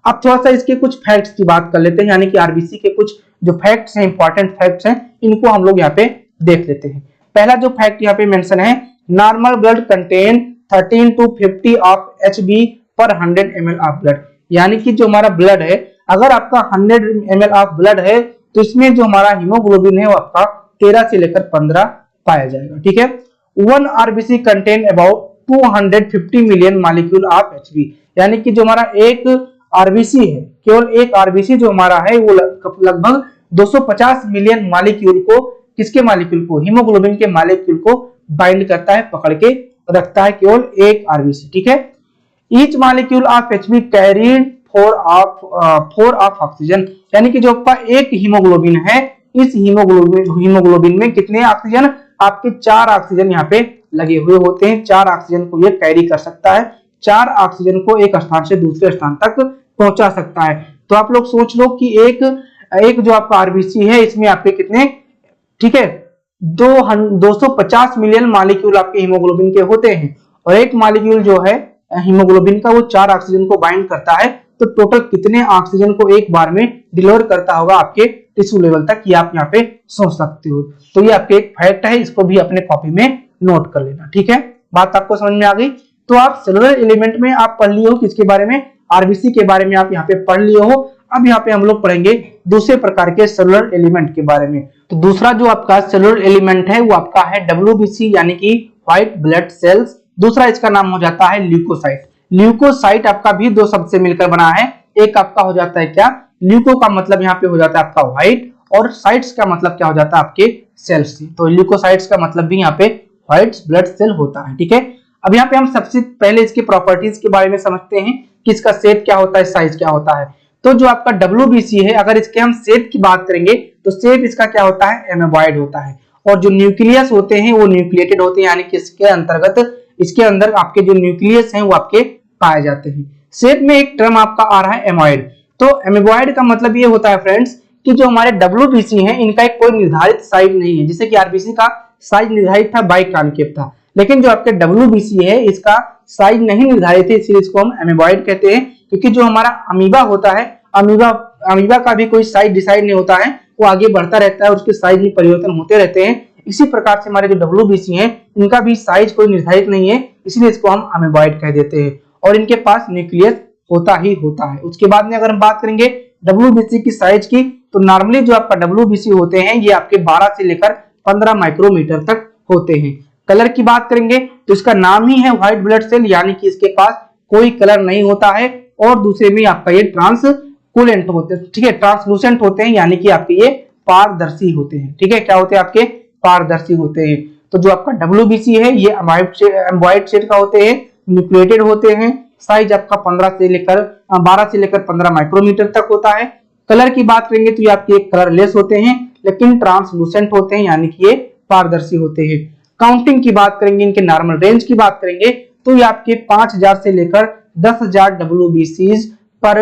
अब थोड़ा सा इसके कुछ फैक्ट्स की बात कर लेते हैं, यानी कि आरबीसी के कुछ जो फैक्ट्स हैं, इंपॉर्टेंट फैक्ट्स हैं, इनको हम लोग यहाँ पे देख लेते हैं। पहला जो फैक्ट यहाँ पे मेंशन है, normal blood contain 13 to 50 of HB पर 100 ml ऑफ ब्लड, यानी कि जो हमारा ब्लड है, अगर आपका 100 ml ऑफ ब्लड है तो इसमें जो हमारा हीमोग्लोबिन है वो आपका 13 से लेकर 15 पाया जाएगा, ठीक है। One RBC contain about 250 million molecule of HB, यानी कि जो हमारा एक आरबीसी है, केवल एक आरबीसी जो हमारा है वो लगभग 250 मिलियन मॉलिक्यूल को, किसके मॉलिक्यूल को, हीमोग्लोबिन के मॉलिक्यूल को बाइंड करता है, पकड़ के रखता है केवल एक आरबीसी, ठीक है। Each molecule of HB carried 4 of oxygen, यानी कि जो आपका एक हीमोग्लोबिन है, इस हीमोग्लोबिन में कितने ऑक्सीजन, आपके 4 ऑक्सीजन यहाँ पे लगे हुए होते हैं। 4 ऑक्सीजन को ये कैरी कर सकता है, 4 ऑक्सीजन को एक स्थान से दूसरे स्थान तक पहुंचा सकता है। तो आप लोग सोच लो कि एक जो आपका आरबीसी है इसमें आपके कितने, ठीक है, 250 मिलियन मॉलिक्यूल आपके हीमोग्लोबिन के होते हैं, और एक मॉलिक्यूल जो है हीमोग्लोबिन का वो 4 ऑक्सीजन को बाइंड करता है, तो टोटल कितने ऑक्सीजन को एक बार में डिलीवर करता होगा आपके टिश्यू लेवल तक, ये आप यहाँ पे सोच सकते हो। तो ये आपके एक फैक्ट है, इसको भी अपने कॉपी में नोट कर लेना, ठीक है। बात आपको समझ में आ गई। तो आप सेलुलर एलिमेंट में आप पढ़ लिए हो किसके बारे में, आरबीसी के बारे में आप यहाँ पे पढ़ लिए हो। अब यहाँ पे हम लोग पढ़ेंगे दूसरे प्रकार के सेलुलर एलिमेंट के बारे में। तो दूसरा जो आपका सेलुलर एलिमेंट है वो आपका है डब्ल्यूबीसी, यानी कि व्हाइट ब्लड सेल्स। दूसरा इसका नाम हो जाता है ल्यूकोसाइट। ल्यूकोसाइट आपका भी दो शब्द से मिलकर बना है। एक आपका हो जाता है क्या, ल्यूको का मतलब यहाँ पे हो जाता है आपका व्हाइट, और साइट्स का मतलब क्या हो जाता है आपके सेल्स से। तो ल्यूकोसाइट्स का मतलब भी यहाँ पे व्हाइट ब्लड सेल होता है, ठीक है। अब यहाँ पे हम सबसे पहले इसकी प्रॉपर्टीज के बारे में समझते हैं कि इसका शेप क्या होता है, साइज क्या होता है। तो जो आपका डब्ल्यूबीसी है, अगर इसके हम शेप की बात करेंगे तो शेप इसका क्या होता है, एमोबॉइड होता है, और जो न्यूक्लियस होते हैं वो न्यूक्लिएटेड होते हैं, यानी कि इसके अंतर्गत, इसके अंदर आपके जो न्यूक्लियस हैं वो आपके पाए जाते हैं। शेप में एक टर्म आपका आ रहा है एमोइड। तो एमोबॉइड का मतलब ये होता है फ्रेंड्स कि जो हमारे डब्ल्यूबीसी हैं इनका एक कोई निर्धारित साइज नहीं है। जैसे कि आरबीसी का साइज निर्धारित था, बाइकॉन्केव था, लेकिन जो आपके डब्ल्यूबीसी है इसका साइज नहीं निर्धारित है, इसलिए इसको हम एमोबॉइड कहते हैं। क्योंकि जो हमारा अमीबा होता है, अमीबा का भी कोई साइज डिसाइड नहीं होता है, वो आगे बढ़ता रहता है और उसके साइज में परिवर्तन होते रहते हैं। इसी प्रकार से हमारे जो डब्ल्यूबीसी हैं इनका भी साइज कोई निर्धारित नहीं है, इसलिए इसको हम अमीबॉइड कह देते हैं, और इनके पास न्यूक्लियस होता ही होता है। उसके बाद में अगर हम बात करेंगे डब्ल्यूबीसी की साइज की, तो नॉर्मली जो आपका डब्ल्यूबीसी होते हैं ये आपके 12 से लेकर 15 माइक्रोमीटर तक होते हैं। कलर की बात करेंगे तो इसका नाम ही है व्हाइट ब्लड सेल, यानी कि इसके पास कोई कलर नहीं होता है, और दूसरे में आपका ये ट्रांसकुलेंट होते हैं, ठीक है, ट्रांसलूसेंट होते हैं, यानी कि आपके ये पारदर्शी होते हैं, ठीक है। क्या होते हैं आपके, पारदर्शी होते हैं। तो जो आपका डब्ल्यूबीसी है ये एम्बॉइड शेड का होते हैं, न्यूक्लिएटेड होते हैं, साइज आपका 12 से लेकर 15 माइक्रोमीटर तक होता है। कलर की बात करेंगे तो ये आपके कलरलेस होते हैं, लेकिन ट्रांसलूसेंट होते हैं, यानी कि ये पारदर्शी होते हैं। काउंटिंग की बात करेंगे, इनके नॉर्मल रेंज की बात करेंगे तो ये आपके 5000 से लेकर 10,000 डब्ल्यूबीसीज पर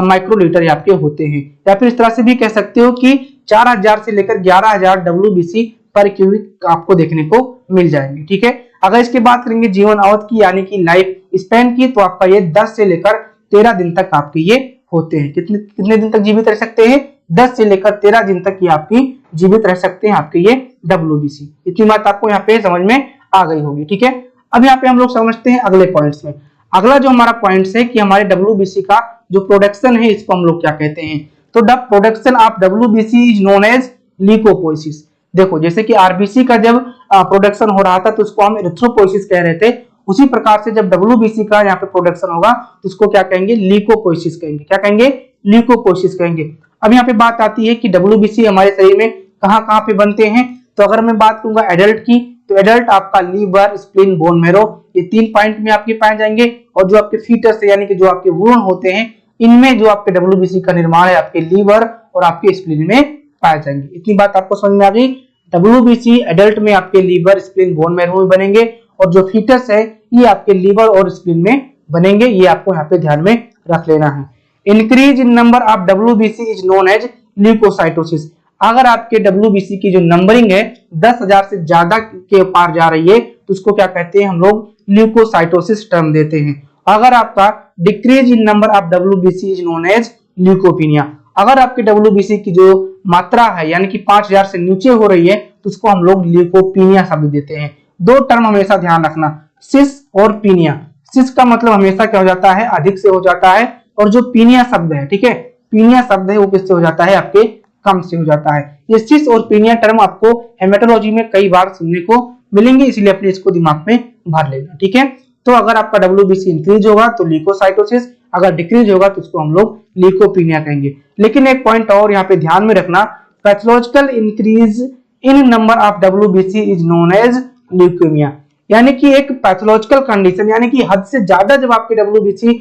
माइक्रोलीटर आपके होते हैं, या फिर इस तरह से भी कह सकते हो कि 4000 से लेकर 11,000 डब्ल्यूबीसी पर क्यूबिक आपको देखने को मिल जाएंगे, ठीक है। अगर इसके बात करेंगे जीवन अवधि की, यानी कि लाइफ स्पैन की, तो आपका ये 10 से लेकर 13 दिन तक आपके ये होते हैं। कितने दिन तक जीवित रह सकते हैं, 10 से लेकर 13 दिन तक ये आपकी जीवित रह सकते हैं आपके ये डब्ल्यूबीसी। इतनी बात आपको यहाँ पे समझ में आ गई होगी, ठीक है। अब यहाँ पे हम लोग समझते हैं अगले पॉइंट्स में। अगला जो हमारा पॉइंट्स है कि हमारे डब्ल्यूबीसी का जो प्रोडक्शन है इसको हम लोग क्या कहते हैं। तो the production of WBC is known as leucopoiesis. देखो जैसे कि आरबीसी का जब प्रोडक्शन हो रहा था तो उसको हम एरिथ्रोपोइसिस कह रहे थे, उसी प्रकार से जब डब्ल्यूबीसी का यहाँ पे प्रोडक्शन होगा तो उसको क्या कहेंगे, ल्यूकोपोइसिस कहेंगे। क्या कहेंगे, ल्यूकोपोइसिस कहेंगे। अब यहाँ पे बात आती है कि डब्ल्यूबीसी हमारे शरीर में कहाँ पे बनते हैं। तो अगर मैं बात करूंगा एडल्ट की, तो एडल्ट आपका लीवर, स्प्लीन, बोन मैरो, ये 3 पॉइंट में आपके पाए जाएंगे। और जो आपके फीटस है, यानी कि जो आपके भ्रूण होते हैं, इनमें जो आपके डब्ल्यूबीसी का निर्माण है आपके लीवर और आपके स्प्लीन में पाए जाएंगे। इतनी बात आपको समझ में आ गई। डब्ल्यूबीसी एडल्ट में आपके लीवर, स्प्लीन, बोन मैरो में बनेंगे, और जो फीटस है ये आपके लीवर और स्प्लीन में बनेंगे। ये आपको यहाँ पे ध्यान में रख लेना है। Increase in number of WBC is known as leucocytosis. अगर आपके डब्ल्यूबीसी की जो नंबरिंग है 10,000 से ज्यादा के पार जा रही है तो उसको क्या कहते हैं, हम लोग ल्यूकोसाइटोसिस टर्म देते हैं। अगर आपका decrease in number of WBC is known as leucopenia. अगर आपके डब्ल्यूबीसी की जो मात्रा है यानी कि 5000 से नीचे हो रही है तो उसको हम लोग ल्यूकोपीनिया शब्द देते हैं। 2 टर्म हमेशा ध्यान रखना, सिस और पीनिया। सिस का मतलब हमेशा क्या हो जाता है, अधिक से हो जाता है, और जो पीनिया शब्द है, ठीक है, पीनिया शब्द है वो किससे हो जाता है, आपके कम से हो जाता है। ये सिस और पीनिया टर्म आपको हेमेटोलॉजी में कई बार सुनने को मिलेंगे, इसलिए अपने इसको दिमाग में भर लेना, ठीक है। तो अगर आपका WBC इंक्रीज होगा तो ल्यूकोसाइटोसिस, अगर डिक्रीज होगा तो उसको हम लोग ल्यूकोपीनिया कहेंगे। लेकिन एक पॉइंट और यहाँ पे ध्यान में रखना, pathological increase in number of WBC is known as leukaemia, यानी कि एक पैथोलॉजिकल कंडीशन, यानी कि हद से ज्यादा जब आपके WBC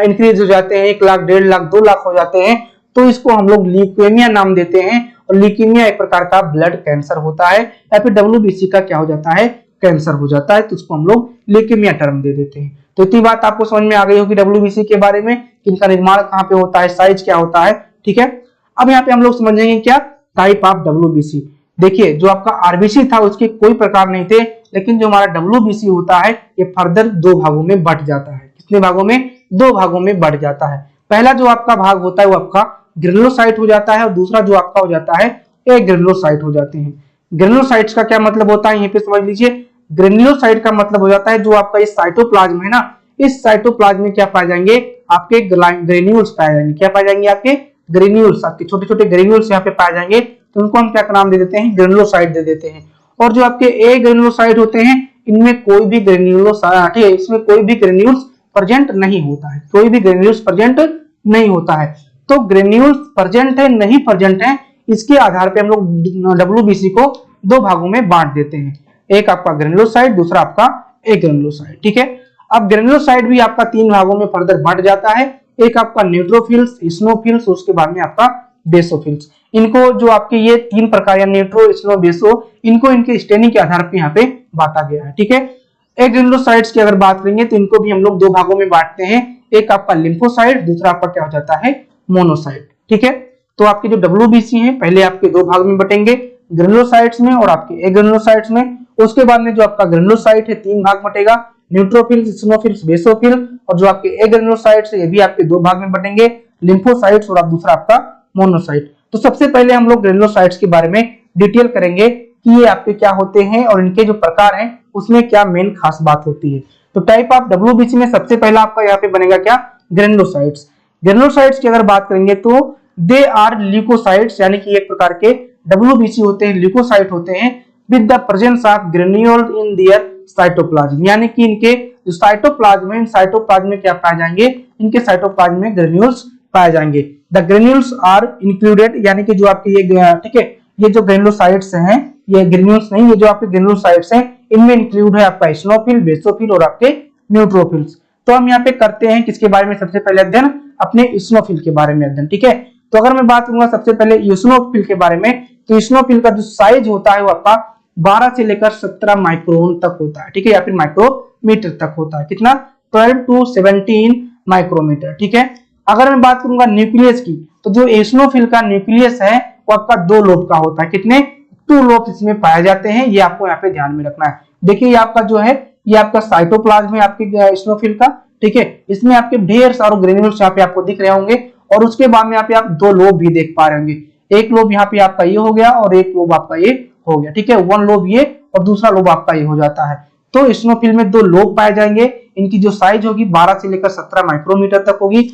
इंक्रीज हो जाते हैं, 1 लाख 1.5 लाख 2 लाख हो जाते हैं, तो इसको हम लोग ल्यूकेमिया नाम देते हैं। और ल्यूकेमिया एक प्रकार का ब्लड कैंसर होता है, या फिर WBC का क्या हो जाता है, कैंसर हो जाता है, तो उसको हम लोग ल्यूकेमिया टर्म दे देते हैं। तो इतनी बात आपको समझ में आ गई होगी WBC के बारे में, कि इनका निर्माण कहाँ पे होता है, साइज क्या होता है, ठीक है। अब यहाँ पे हम लोग समझेंगे क्या टाइप ऑफ WBC। देखिए जो आपका RBC था उसके कोई प्रकार नहीं थे, लेकिन जो हमारा WBC होता है ये फर्दर 2 भागों में बंट जाता है। कितने भागों में, 2 भागों में बढ़ जाता है। पहला जो आपका भाग होता है वो आपका ग्रेनुलोसाइट हो जाता है, और दूसरा जो आपका हो जाता है एग्रेनुलोसाइट हो जाते हैं। ग्रेनुलोसाइट्स का क्या मतलब होता है, यहीं पे समझ लीजिए। ग्रेनुलोसाइट का मतलब हो जाता है जो आपका इस साइटोप्लाज्म है ना, इस साइटोप्लाज्म में क्या पाए जाएंगे, आपके ग्रेन्यूल्स पाए जाएंगे। क्या पाए जाएंगे, आपके ग्रेन्यूल्स, आपके छोटे छोटे ग्रेन्यूल्स यहाँ पे पाए जाएंगे, तो उनको हम क्या नाम दे देते हैं, ग्रेनुलोसाइट दे देते हैं। और जो आपके एग्रेनुलोसाइट होते हैं, इनमें कोई भी ग्रेन्यूलोसाइट, ठीक है, इसमें कोई भी ग्रेन्यूल्स प्रेजेंट नहीं होता है, कोई भी ग्रेन्यूल्स प्रेजेंट नहीं होता है। तो ग्रेन्यूल्स प्रेजेंट है नहीं प्रेजेंट है, इसके आधार पे हम लोग WBC को 2 भागों में बांट देते हैं, एक आपका ग्रेनुलोसाइट, दूसरा आपका एग्रेनुलोसाइट, ठीक है। अब ग्रेनुलोसाइट भी आपका 3 भागों में फर्दर बांट जाता है, एक आपका न्यूट्रोफिल्स, इस्नोफिल्स, उसके बाद में आपका बेसोफिल्स। इनको जो आपके ये 3 प्रकार या न्यूट्रो, इस्नो, बेसो, इनको इनके स्टेनिंग के आधार पर यहाँ पे बांटा गया है, ठीक है। एग्रेनुलोसाइट्स की अगर बात करेंगे तो इनको भी हम लोग 2 भागों में बांटते हैं, एक आपका लिम्फोसाइट, दूसरा आपका क्या हो जाता है, मोनोसाइट, ठीक है। तो आपके जो WBC हैं पहले आपके 2 भाग में बटेंगे, ग्रेनुलोसाइट्स में और आपके एग्रेनुलोसाइट्स में। उसके बाद में जो आपका ग्रेनुलोसाइट है 3 भाग बटेगा, न्यूट्रोफिल्स, इस्नोफिल्स, बेसोफिल। और जो आपके एग्रेनुलोसाइट्स है ये भी आपके 2 भाग में बटेंगे, लिम्फोसाइट्स और दूसरा आपका मोनोसाइट। तो सबसे पहले हम लोग ग्रेनुलोसाइट्स के बारे में डिटेल करेंगे कि ये आपके क्या होते हैं और इनके जो प्रकार हैं उसमें क्या मेन खास बात होती है। तो टाइप ऑफ WBC में सबसे पहला आपका यहाँ पे बनेगा क्या, ग्रेनुलोसाइट्स। ग्रेनुलोसाइट्स की अगर बात करेंगे तो दे आर ल्यूकोसाइट्स, यानी कि एक प्रकार के WBC होते हैं, ल्यूकोसाइट होते हैं, with the presence of granule in their cytoplasm, यानी कि इनके जो साइटोप्लाज्म है, इन साइटोप्लाज्म में क्या पाए जाएंगे, इनके साइटोप्लाज्म में ग्रेन्यूल्स पाए जाएंगे। द ग्रेन्यूल्स आर इंक्लूडेड, यानी कि जो आपके ये, ठीक है, ये जो ग्रेनुलोसाइट्स हैं, ये ग्रेन्यूल्स नहीं, ये जो आपके ग्रेनुलोसाइट्स हैं इनमें इंक्लूड है आपका इस्नोफिल, बेसोफिल और आपके न्यूट्रोफिल्स। तो हम यहाँ पे करते हैं किसके बारे में सबसे पहले अध्ययन, अपने इस्नोफिल के बारे में अध्ययन, ठीक है। तो अगर मैं बात करूंगा सबसे पहले इस्नोफिल के बारे में, तो इस्नोफिल का जो साइज होता है वो आपका 12 से लेकर 17 माइक्रोन तक होता है, ठीक है, या फिर माइक्रोमीटर तक होता है। कितना, 12 to 17 माइक्रोमीटर, ठीक है। अगर मैं बात करूंगा न्यूक्लियस की, तो जो इस्नोफिल का न्यूक्लियस है वो आपका 2 लोब का होता है। कितने, 2 लोब इसमें पाए जाते हैं, ये आपको यहाँ पे ध्यान में रखना है। देखिए ये आपका जो है, ये आपका साइटोप्लाज्म है आपके इस्नोफिल का, ठीक है। इसमें आपके ढेर सारे ग्रेन्यूल्स यहाँ पे आपको दिख रहे होंगे, और उसके बाद में यहाँ पे आप 2 लोब भी देख पा रहे होंगे। एक लोब यहाँ पे आपका ये हो गया और एक लोब आपका ये हो गया, ठीक है। 1 लोब ये और दूसरा लोब आपका ये हो जाता है। तो इस्नोफिल में 2 लोब पाए जाएंगे, इनकी जो साइज होगी 12 से लेकर 17 माइक्रोमीटर तक होगी।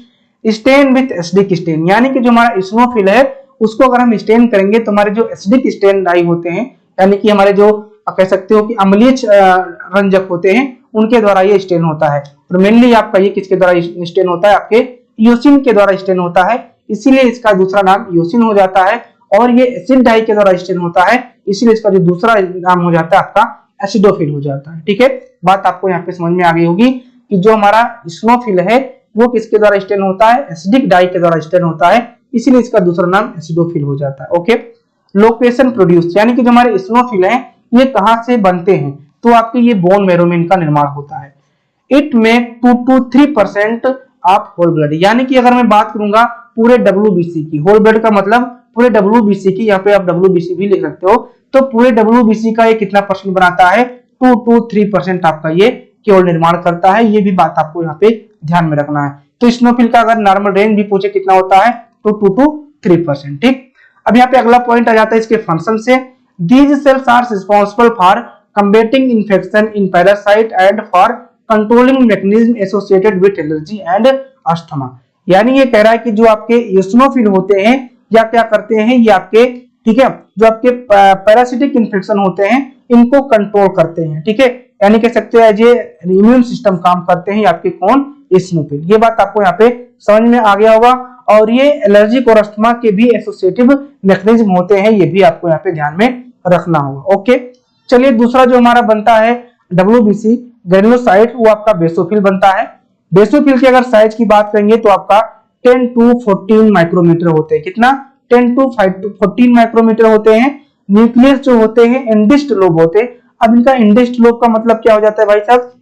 स्टेन विथ एसिडिक स्टेन, यानी कि जो हमारा इस्नोफिल है उसको अगर हम स्टेन करेंगे तो हमारे जो एसिडिक स्टेन डाई होते हैं, यानी कि हमारे जो आप कह सकते हो कि अम्लीय रंजक होते हैं, उनके द्वारा ये स्टेन होता है। और मेनली आपका ये किसके द्वारा स्टेन होता है, आपके ईओसिन के द्वारा स्टेन होता है, इसीलिए इसका दूसरा नाम ईओसिन हो जाता है। और ये एसिड डाई के द्वारा स्टेन होता है, इसीलिए इसका जो दूसरा नाम हो जाता है आपका एसिडोफिल हो जाता है, ठीक है। बात आपको यहाँ पे समझ में आ गई होगी कि जो हमारा इस्नोफिल है वो किसके द्वारा स्टेन होता है, एसिडिक डाई के द्वारा स्टेन होता है, इसीलिए इसका दूसरा नाम एसिडोफिल हो जाता है, ओके। लोकेशन प्रोड्यूस, यानी कि जो हमारे इस्नोफिल है ये कहां से बनते हैं, तो आपके ये बोन मैरो में इनका निर्माण होता है। इट में 2 to 3% ऑफ होल ब्लड, यानी कि अगर मैं बात करूंगा पूरे WBC की, होल ब्लड का मतलब पूरे WBC की, यहाँ पे आप WBC भी लिख सकते हो, तो पूरे WBC का ये कितना परसेंट बनाता है, 2 to 3% आपका ये केवल निर्माण करता है। ये भी बात आपको यहाँ पे ध्यान में रखना है। तो इस्नोफिल का अगर नॉर्मल रेंज भी पूछे कितना होता है, तो 2 to 3%, ठीक। अब यहाँ पे अगला पॉइंट आ जाता है इसके फंक्शन से। These cells are responsible for combating infection in parasite and for controlling mechanism associated with allergy and asthma, यानी ये कह रहा है कि जो आपके इस्नोफिल होते हैं या क्या करते हैं, ये आपके, ठीक है, जो आपके पैरासिटिक इन्फेक्शन होते हैं इनको कंट्रोल करते हैं, ठीक है, यानी कह सकते हैं ये इम्यून सिस्टम काम करते हैं आपके कौन, इस्नोफिल। ये बात आपको यहाँ पे समझ में आ गया होगा। और ये एलर्जिक और अस्थमा के भी एसोसिएटिव मैकेनिज्म होते हैं, ये भी आपको यहाँ पे ध्यान में रखना होगा। ओके, चलिए दूसरा जो हमारा बनता है WBC ग्रेनुलोसाइट, वो आपका बेसोफिल बनता है। बेसोफिल की अगर साइज की बात करेंगे तो आपका 10 to 14 माइक्रोमीटर होते हैं। कितना? 10 to 14 माइक्रोमीटर होते हैं। न्यूक्लियस जो होते हैं एंडिस्ट लोब होते हैं। अब इनका एंडिस्ट लोब का मतलब क्या हो जाता है भाई साहब?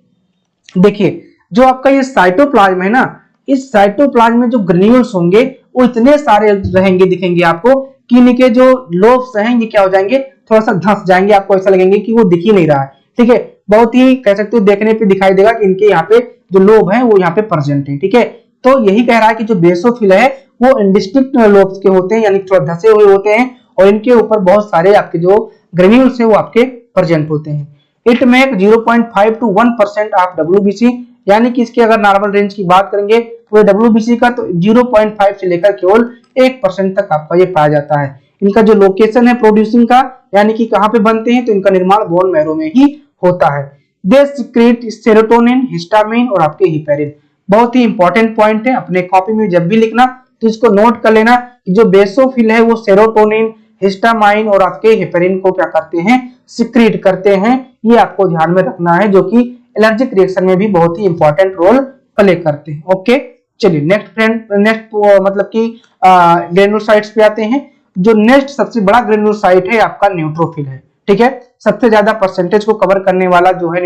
देखिए, जो आपका ये साइटोप्लाज्म है ना, इस साइटोप्लाज्म में जो ग्रेन्यूल्स होंगे वो इतने सारे रहेंगे, दिखेंगे आपको कि इनके जो लोब्स हैं ये क्या हो जाएंगे, थोड़ा सा धंस जाएंगे, आपको ऐसा लगेंगे कि वो दिख ही नहीं रहा है, ठीक है। बहुत ही कह सकते हो देखने पे दिखाई देगा कि इनके यहाँ पे जो लोब है वो यहाँ पे प्रेजेंट है, ठीक है। तो यही कह रहा है कि जो बेसोफिल है वो इंडिस्टिंक्ट लोब्स के होते हैं, यानी थोड़ा धसे हुए होते हैं, और इनके ऊपर बहुत सारे आपके जो ग्रेन्यूल्स है वो आपके प्रेजेंट होते हैं। It make 0.5 to 1% of WBC, यानी कि इसकी अगर नॉर्मल रेंज की बात करेंगे पूरे WBC का तो 0.5 से लेकर केवल 1% तक आपका ये पाया जाता है। इनका जो लोकेशन है प्रोड्यूसिंग का, यानी कि कहां पे बनते हैं, तो इनका निर्माण बोन मैरो में ही होता है। दे सीक्रेट सेरोटोनिन, हिस्टामिन और आपके हिपेरिन। बहुत ही इंपॉर्टेंट पॉइंट है, अपने कॉपी में जब भी लिखना तो इसको नोट कर लेना कि जो बेसोफिल है वो सेरोटोनिन, हिस्टामाइन और आपके हिपेरिन को क्या करते हैं, सीक्रेट करते हैं। ये आपको ध्यान में रखना है, जो कि एलर्जिक रिएक्शन में भी बहुत ही इंपॉर्टेंट रोल प्ले करते हैं। ओके, चलिए नेक्स्ट मतलब कि ग्रेनुलोसाइट्स पे आते हैं। जो नेक्स्ट सबसे बड़ा ग्रेनुलोसाइट है आपका न्यूट्रोफिल है, ठीक है। सबसे ज्यादा परसेंटेज को कवर करने वाला जो है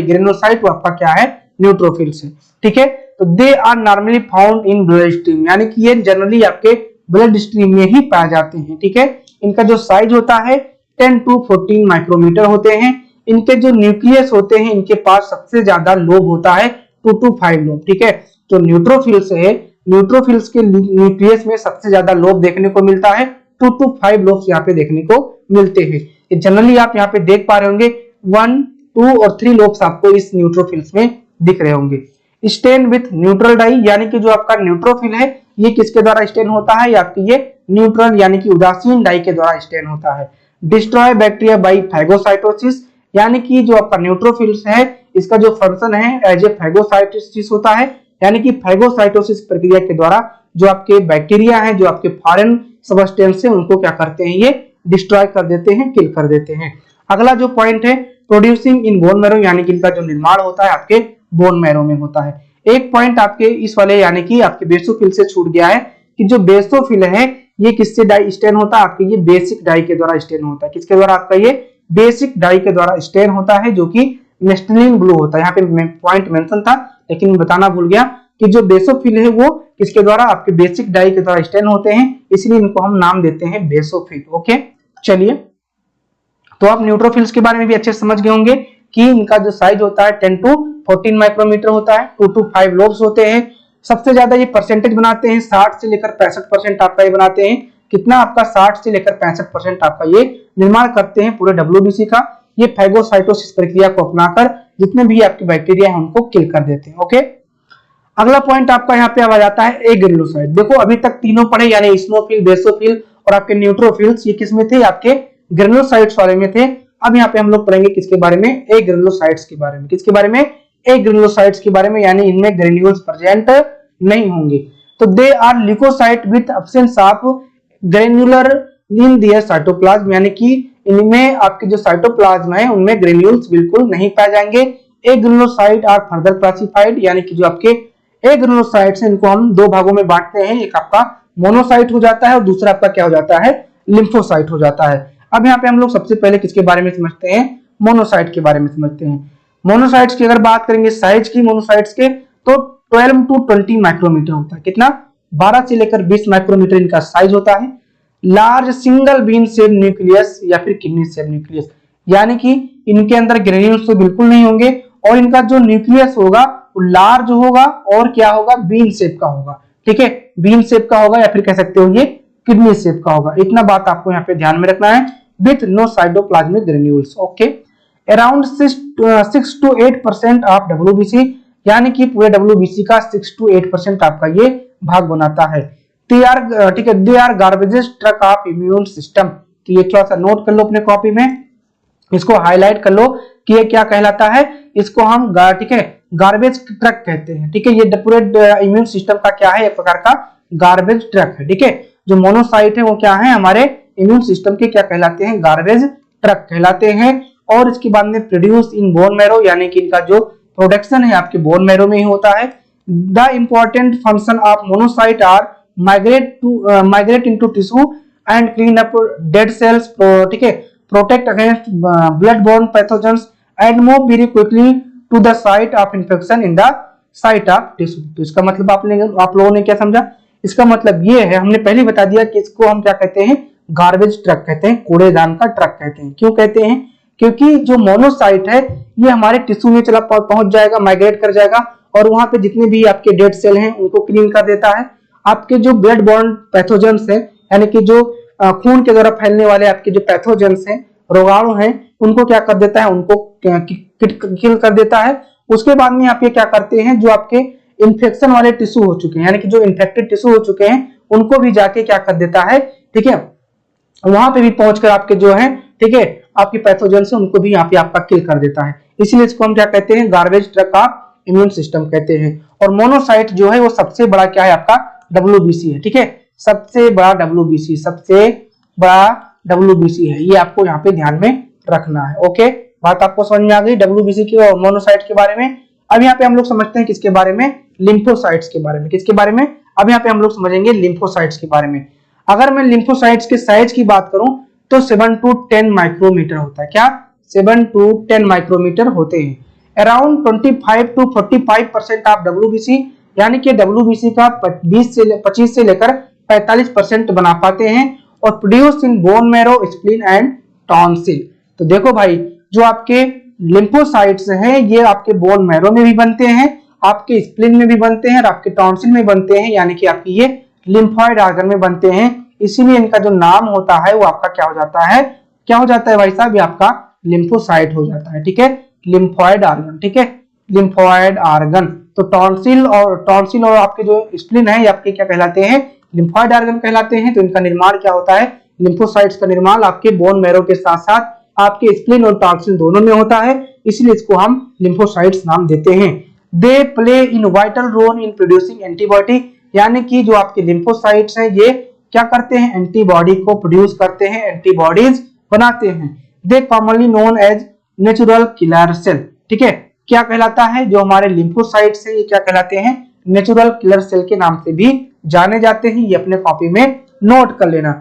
ग्रेनुलोसाइट, वो आपका क्या है, न्यूट्रोफिल से, ठीक है। तो they are normally found in blood stream, यानी कि ये जनरली आपके ब्लड स्ट्रीम में ही पाए जाते हैं, ठीक है। इनका जो साइज होता है 10 to 14 माइक्रोमीटर होते हैं। इनके जो न्यूक्लियस होते हैं इनके पास सबसे ज्यादा लोब होता है 2 to 5 लोब, ठीक है। जो न्यूट्रोफिल्स है, न्यूट्रोफिल्स के न्यूक्लियस में सबसे ज्यादा लोब देखने को मिलता है, 2 to 5 लोब्स यहाँ पे देखने को मिलते हैं। ये जनरली आप यहाँ पे देख पा रहे होंगे 1, 2 और 3 लोब्स आपको इस न्यूट्रोफिल्स में दिख रहे होंगे। स्टेन विथ न्यूट्रल डाई, यानी कि जो आपका न्यूट्रोफिल है ये किसके द्वारा स्टेन होता है, आपकी ये न्यूट्रल यानी कि उदासीन डाई के द्वारा स्टेन होता है। डिस्ट्रॉय बैक्टीरिया बाई फैगोसाइटोसिस, यानी कि जो आपका न्यूट्रोफिल्स है इसका जो फंक्शन है एज ए फैगोसाइटोसिस होता है, यानी कि फैगोसाइटोसिस प्रक्रिया के द्वारा जो आपके बैक्टीरिया हैं, जो आपके फॉरेन सबस्टेंस है, उनको क्या करते हैं, ये डिस्ट्रॉय कर देते हैं, किल कर देते हैं। अगला जो पॉइंट है प्रोड्यूसिंग इन बोन मैरो, यानी कि इनका जो निर्माण होता है आपके बोन मैरो में होता है। एक पॉइंट आपके इस वाले यानी कि आपके बेसोफिल से छूट गया है कि जो बेसोफिल है ये किससे डाई स्टेन होता है, आपके ये बेसिक डाई के द्वारा स्टेन होता है। किसके द्वारा, आपका ये बेसिक डाई के द्वारा स्टेन होता है, जो कि नेस्टलिन ब्लू होता है। यहाँ पे पॉइंट मेंशन था लेकिन बताना भूल गया कि जो बेसोफिल है वो किसके द्वारा, आपके बेसिक डाई के द्वारा स्टेन होते हैं, इसलिए इनको हम नाम देते हैं बेसोफिल। ओके, चलिए तो आप न्यूट्रोफिल्स के बारे में भी अच्छे समझ गए होंगे कि इनका जो साइज होता है 10 to 14 माइक्रोमीटर होता है, 2 to 5 लोब्स होते हैं। सबसे ज्यादा ये परसेंटेज बनाते हैं 60 से लेकर 65% आपका ये बनाते हैं। कितना आपका 60 से लेकर 65% आपका ये निर्माण करते हैं पूरे WBC का। ये फैगोसाइटोसिस प्रक्रिया को अपनाकर जितने भी आपके बैक्टीरिया हैं उनको किल कर देते हैं। ओके, अगला पॉइंट आपका यहाँ पे आ जाता है एग्रेनुलोसाइट। देखो अभी तक तीनों पढ़े, यानी इस्नोफिल, बेसोफिल और आपके न्यूट्रोफिल्स, ये किसमें थे, आपके ग्रेनुलोसाइट्स वाले में थे। अब यहाँ पे हम लोग पढ़ेंगे किसके बारे में, एग्रेनुलोसाइट्स के बारे में। किसके बारे में, एग्रेनुलोसाइट्स के बारे में, यानी इनमें ग्रेन्यूल्स प्रेजेंट नहीं होंगे। तो they are leucocyte with absence of granular in their cytoplasm, यानी कि इनमें आपके जो साइटोप्लाज्म है उनमें ग्रेन्यूल्स बिल्कुल नहीं पाए जाएंगे। एग्रेनुलोसाइट आर फर्दर क्लासिफाइड, यानी कि जो आपके एग्रेनुलोसाइट्स हैं इनको हम दो भागों में बांटते हैं। एक आपका मोनोसाइट हो जाता है और दूसरा आपका क्या हो जाता है, लिम्फोसाइट हो जाता है। अब यहाँ पे हम लोग सबसे पहले किसके बारे में समझते हैं, मोनोसाइट के बारे में समझते हैं। मोनोसाइट्स की अगर बात करेंगे साइज की मोनोसाइट्स के, तो 12 to 20 माइक्रोमीटर होता है। कितना, 12 से लेकर 20 माइक्रोमीटर इनका साइज होता है। Large single bean shape nucleus या फिर किडनी शेप न्यूक्लियस, यानी कि इनके अंदर ग्रेन्यूल्स तो बिल्कुल नहीं होंगे और इनका जो न्यूक्लियस होगा वो लार्ज होगा और क्या होगा, बीन शेप का होगा। ठीक है, बीन शेप का होगा या फिर कह सकते हो ये किडनी शेप का होगा। इतना बात आपको यहाँ पे ध्यान में रखना है, with no cytoplasmic granules. Okay, around 6 to 8% of WBC, यानी कि पूरे WBC का 6 to 8% आपका ये भाग बनाता है। ठीक है, they are garbages truck of immune system. तो ये थोड़ा सा नोट कर लो अपने कॉपी में। इसको हाईलाइट कर लो कि ये क्या कहलाता है, इसको हम ठीक है गार्बेज ट्रक कहते हैं। ठीक है, ये पूरे इम्यून सिस्टम का क्या है, एक प्रकार का गार्बेज ट्रक है। ठीक है, जो मोनोसाइट है वो क्या है, हमारे इम्यून सिस्टम के क्या कहलाते हैं, गार्बेज ट्रक कहलाते हैं। और इसके बाद में प्रोड्यूस इन बोन मैरो, यानी कि इनका जो प्रोडक्शन है आपके बोन मैरो में ही होता है। The important function of monocyte are migrate into tissue and clean up dead cells, ठीक है, protect against blood borne pathogens and move very quickly to the site of infection in the site of tissue. तो इसका मतलब आप लोगों ने क्या समझा, इसका मतलब ये है, हमने पहले बता दिया कि इसको हम क्या कहते हैं, गार्बेज ट्रक कहते हैं, कूड़ेदान का ट्रक कहते हैं। क्यों कहते हैं, क्योंकि जो मोनोसाइट है ये हमारे टिश्यू में चला पहुंच जाएगा, माइग्रेट कर जाएगा और वहां पे जितने भी आपके डेड सेल हैं उनको क्लीन कर देता है। आपके जो ब्लड बॉर्न पैथोजेंस है, यानी कि जो खून के द्वारा फैलने वाले आपके जो पैथोजेंस हैं, रोगाणु हैं, उनको क्या कर देता है, उनको किल कर देता है। उसके बाद में आप ये क्या करते हैं, जो आपके इन्फेक्शन वाले टिश्यू हो चुके हैं, यानी कि जो इन्फेक्टेड टिश्यू हो चुके हैं, उनको भी जाके क्या कर देता है, ठीक है, वहां पे भी पहुंचकर आपके जो है, ठीक है, आपके पैथोजन से उनको भी यहाँ पे आपका किल कर देता है। इसलिए इसको हम क्या कहते हैं, garbage truck of immune system कहते हैं। और मोनोसाइट जो है वो सबसे बड़ा क्या है, आपका WBC है। ठीक है, सबसे बड़ा WBC, सबसे बड़ा WBC है, ये आपको यहाँ पे ध्यान में रखना है। ओके, बात आपको समझ में आ गई WBC की और मोनोसाइट के बारे में। अब यहाँ पे हम लोग समझते हैं किसके बारे में, लिम्फोसाइट्स के बारे में। किसके बारे में, अब यहाँ पे हम लोग समझेंगे लिम्फोसाइट्स के बारे में। अगर मैं लिम्फोसाइट्स के साइज की बात करूं तो 7 to 10 माइक्रोमीटर होता है। क्या, 7 to 10 माइक्रोमीटर होते हैं। अराउंड 25 to 45% ऑफ WBC, यानी कि WBC का 25 से लेकर 45% बना पाते हैं। और produce in bone marrow, spleen and tonsil. तो देखो भाई, जो आपके लिम्फोसाइट्स हैं ये आपके बोन मैरो में भी बनते हैं, आपके स्प्लीन में भी बनते हैं और आपके टॉन्सिल में बनते हैं, यानी कि आपकी ये लिम्फॉइड ऑर्गन में बनते हैं। इसीलिए इनका जो नाम होता है वो आपका क्या हो जाता है, क्या हो जाता है भाई साहब, ये आपका लिम्फोसाइट हो जाता है। ठीक है, लिम्फॉइड ऑर्गन। ठीक है, लिम्फॉइड ऑर्गन। तो टॉन्सिल और आपके जो स्प्लीन है ये आपके क्या कहलाते हैं, लिम्फॉइड ऑर्गन कहलाते हैं। तो इनका निर्माण क्या होता है, लिम्फोसाइट्स का निर्माण आपके बोन मैरो के साथ साथ आपके स्प्लीन और टॉन्सिल दोनों में होता है, इसलिए इसको हम लिम्फोसाइट्स नाम देते हैं। They play in vital role in producing antibody, यानी कि जो आपके लिम्फोसाइट्स हैं ये क्या करते हैं, एंटीबॉडी को प्रोड्यूस करते हैं, एंटीबॉडीज बनाते हैं। They commonly known as natural killer cell. ठीक है, क्या कहलाता है, जो हमारे लिम्फोसाइट्स हैं ये क्या कहलाते हैं, नेचुरल किलर सेल के नाम से भी जाने जाते हैं। ये अपने कॉपी में नोट कर लेना।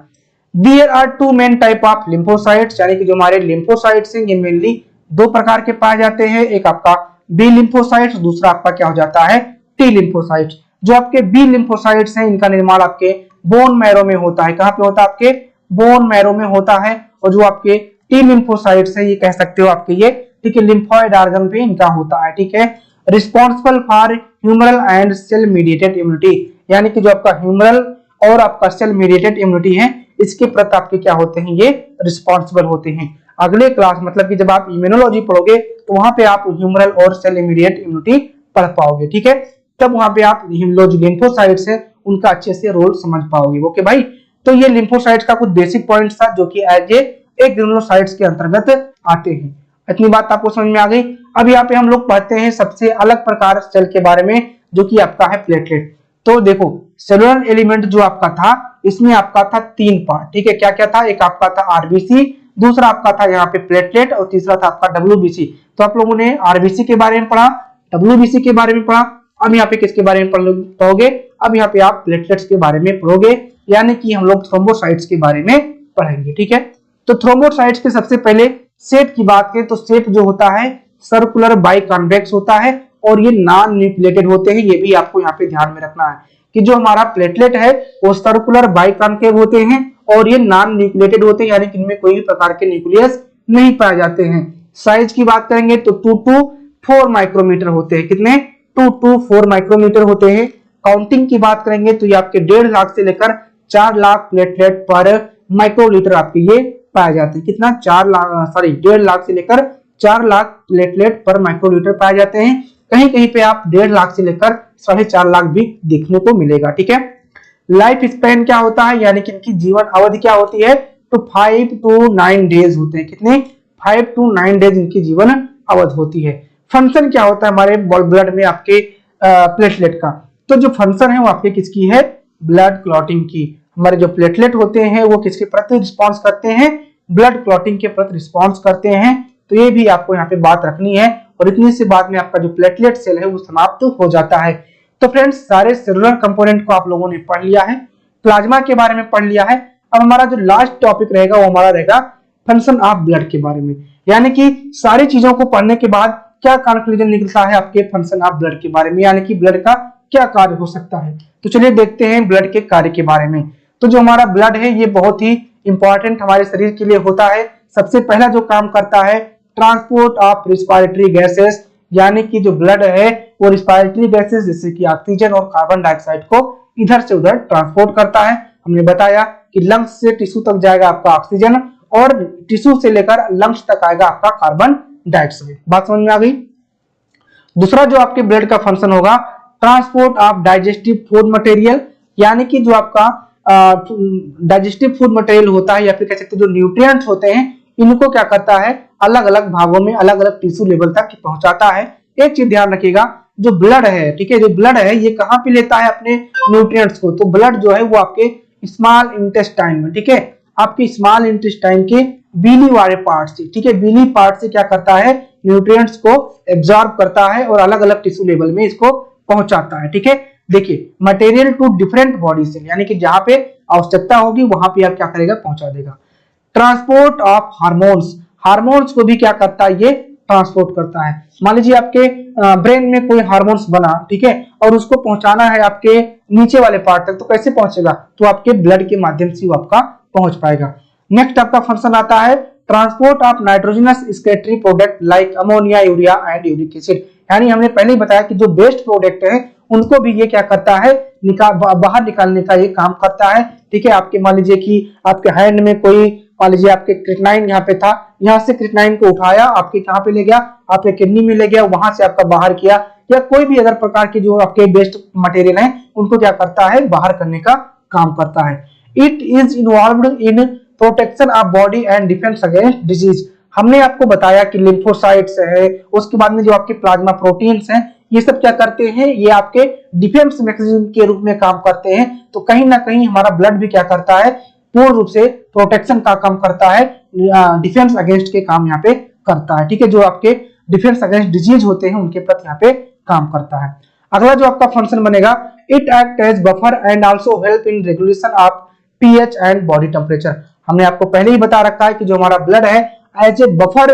There are 2 main type of lymphocytes, यानी कि जो हमारे लिम्फोसाइट्स हैं ये मेनली 2 प्रकार के पाए जाते हैं। एक आपका बी लिम्फोसाइट्स, दूसरा आपका क्या हो जाता है, टी लिम्फोसाइट्स। जो आपके बी लिम्फोसाइट्स हैं इनका निर्माण आपके बोन मैरो में होता है। कहां पे होता है, आपके बोन मैरो में होता है। और जो आपके टी लिम्फोसाइट्स है ये कह सकते हो आपके ये, ठीक है, लिम्फॉइड ऑर्गन पे इनका होता है। ठीक है, responsible for humoral and cell mediated immunity, यानी कि जो आपका ह्यूमरल और आपका सेल मीडिएटेड इम्यूनिटी है इसके प्रति आपके क्या होते हैं, ये रिस्पॉन्सिबल होते हैं। अगले क्लास मतलब कि जब आप इम्यूनोलॉजी पढ़ोगे तो वहां पे आप ह्यूमरल और सेल इमीडिएट इम्यूनिटी पढ़ पाओगे। ठीक है, तब वहां पे आप लिम्फोसाइट्स है उनका अच्छे से रोल समझ पाओगे। ओके भाई, तो ये लिम्फोसाइट्स का कुछ बेसिक पॉइंट्स था जो कि एज ए ग्रेनुलोसाइट्स के अंतर्गत आते हैं। इतनी बात आपको समझ में आ गई। अब यहाँ पे हम लोग पढ़ते हैं सबसे अलग प्रकार सेल के बारे में जो कि आपका है प्लेटलेट। तो देखो सेलुलर एलिमेंट जो आपका था इसमें आपका था 3 पार्ट। ठीक है, क्या क्या था, एक आपका था आरबीसी, दूसरा आपका था यहाँ पे प्लेटलेट और तीसरा था आपका डब्ल्यूबीसी। तो आप लोगों ने आरबीसी के बारे में पढ़ा, डब्ल्यूबीसी के बारे में पढ़ा, अब यहाँ पे किसके बारे में पढ़ोगे, अब यहाँ पे आप प्लेटलेट्स के बारे में पढ़ोगे, यानी कि हम लोग थ्रोम्बोसाइट्स के बारे में पढ़ेंगे। ठीक है, तो थ्रोम्बोसाइट्स के सबसे पहले शेप की बात करें तो शेप जो होता है सर्कुलर बाइकॉन्वेक्स होता है और ये नॉन न्यूक्लिएटेड होते हैं। ये भी आपको यहाँ पे ध्यान में रखना है कि जो हमारा प्लेटलेट है वो सर्कुलर बाइकॉन्केव होते हैं और ये नॉन न्यूक्लिएटेड होते हैं, यानी कि इनमें कोई भी प्रकार के न्यूक्लियस नहीं पाए जाते हैं। साइज की बात करेंगे तो 2 to 4 माइक्रोमीटर होते हैं। कितने, 2 to 4 माइक्रोमीटर होते हैं। काउंटिंग की बात करेंगे तो ये आपके 1.5 लाख से लेकर 4 लाख प्लेटलेट पर माइक्रोलीटर आपके ये पाए जाते हैं। कितना, 1.5 लाख से लेकर 4 लाख प्लेटलेट पर माइक्रोलीटर पाए जाते हैं। कहीं कहीं पे आप 1.5 लाख से लेकर 4.5 लाख भी देखने को मिलेगा। ठीक है, लाइफ स्पैन क्या होता है, यानी कि इनकी जीवन अवधि क्या होती है, तो 5 to 9 डेज होते हैं। कितने, 5 to 9 डेज इनकी जीवन अवधि होती है। फंक्शन क्या होता है हमारे ब्लड में आपके प्लेटलेट का, तो जो फंक्शन है वो आपके किसकी है, ब्लड क्लॉटिंग की। हमारे जो प्लेटलेट होते हैं वो किसके प्रति रिस्पॉन्स करते हैं, ब्लड क्लॉटिंग के प्रति रिस्पॉन्स करते हैं। तो ये भी आपको यहाँ पे बात रखनी है, और इतनी सी बात में आपका जो प्लेटलेट सेल है वो समाप्त हो जाता है। तो फ्रेंड्स सारे सेलुलर कंपोनेंट को आप लोगों ने पढ़ लिया है, प्लाज्मा के बारे में पढ़ लिया है। अब हमारा जो लास्ट टॉपिक रहेगा वो हमारा रहेगा फंक्शन ऑफ ब्लड के बारे में, यानी कि सारी चीजों को पढ़ने के बाद क्या कंक्लूजन निकलता है आपके फंक्शन ऑफ ब्लड के बारे में, यानी कि ब्लड का क्या कार्य हो सकता है। तो चलिए देखते हैं ब्लड के कार्य के बारे में। तो जो हमारा ब्लड है ये बहुत ही इंपॉर्टेंट हमारे शरीर के लिए होता है। सबसे पहला जो काम करता है ट्रांसपोर्ट ऑफ रिस्पायरेटरी गैसेस, यानी कि जो ब्लड है वो रिस्पायरेटरी गैसेस जैसे कि ऑक्सीजन और कार्बन डाइऑक्साइड को इधर से उधर ट्रांसपोर्ट करता है। हमने बताया कि लंग्स से टिश्यू तक जाएगा आपका ऑक्सीजन, और टिश्यू से लेकर लंग्स तक आएगा आपका कार्बन डाइऑक्साइड। बात समझ में आ गई। दूसरा जो आपके ब्लड का फंक्शन होगा transport of digestive food material, यानी कि जो आपका डाइजेस्टिव फूड मटेरियल होता है या फिर कह सकते हैं जो न्यूट्रिएंट्स होते हैं, इनको क्या करता है अलग अलग भागों में अलग अलग टिश्यू लेवल तक पहुंचाता है। एक चीज ध्यान रखिएगा, जो ब्लड है, ठीक है, जो ब्लड है ये कहां पे लेता है अपने न्यूट्रिएंट्स को, तो ब्लड जो है वो आपके स्मॉल इंटेस्टाइन में, ठीक है, आपके स्मॉल इंटेस्टाइन के बीली वाले पार्ट से, ठीक है, बीली पार्ट से क्या करता है न्यूट्रिएंट्स को एब्जॉर्ब करता है और अलग अलग टिश्यू लेवल में इसको पहुंचाता है। ठीक है, देखिए material to different body cell, यानी कि जहां पे आवश्यकता होगी वहां पे आप क्या करेगा पहुंचा देगा। ट्रांसपोर्ट ऑफ हार्मोन्स, हार्मोन्स को भी क्या करता है ये ट्रांसपोर्ट करता है। मान लीजिए आपके ब्रेन में कोई हार्मोन्स बना, ठीक है, और उसको पहुंचाना है आपके नीचे वाले पार्ट तक, तो कैसे पहुंचेगा, तो आपके ब्लड के माध्यम से वो आपका पहुंच पाएगा। नेक्स्ट आपका फंक्शन आता है transport of nitrogenous excretory product like ammonia, urea and uric acid, यानी हमने पहले ही बताया कि जो वेस्ट प्रोडक्ट है उनको भी ये क्या करता है बाहर निकालने का ये काम करता है। ठीक है, आपके मान लीजिए कि आपके हैंड में कोई, मान लीजिए आपके क्रिटनाइन यहाँ पे था, यहाँ से क्रिटनाइन को उठाया आपके कहाँ पे ले गया, आपके किडनी में ले गया, वहां से आपका बाहर किया, या कोई भी अदर प्रकार के जो आपके वेस्ट मटेरियल है उनको क्या करता है बाहर करने का काम करता है। It is involved in protection of body and defence against disease, हमने आपको बताया कि लिम्फोसाइट्स है, उसके बाद में जो आपके प्लाज्मा प्रोटीन्स हैं, ये सब क्या करते हैं, ये आपके डिफेंस मैकेनिज्म के रूप में काम करते हैं। तो कहीं ना कहीं हमारा ब्लड भी क्या करता है पूर्ण रूप से प्रोटेक्शन का काम करता है, डिफेंस अगेंस्ट के काम यहाँ पे करता है। ठीक है, जो आपके डिफेंस अगेंस्ट डिजीज होते हैं उनके प्रति यहाँ पे काम करता है। अगला जो आपका फंक्शन बनेगा it act as buffer and also help in regulation of pH and body temperature, हमने आपको पहले ही बता रखा है कि जो हमारा ब्लड है एज ए बफर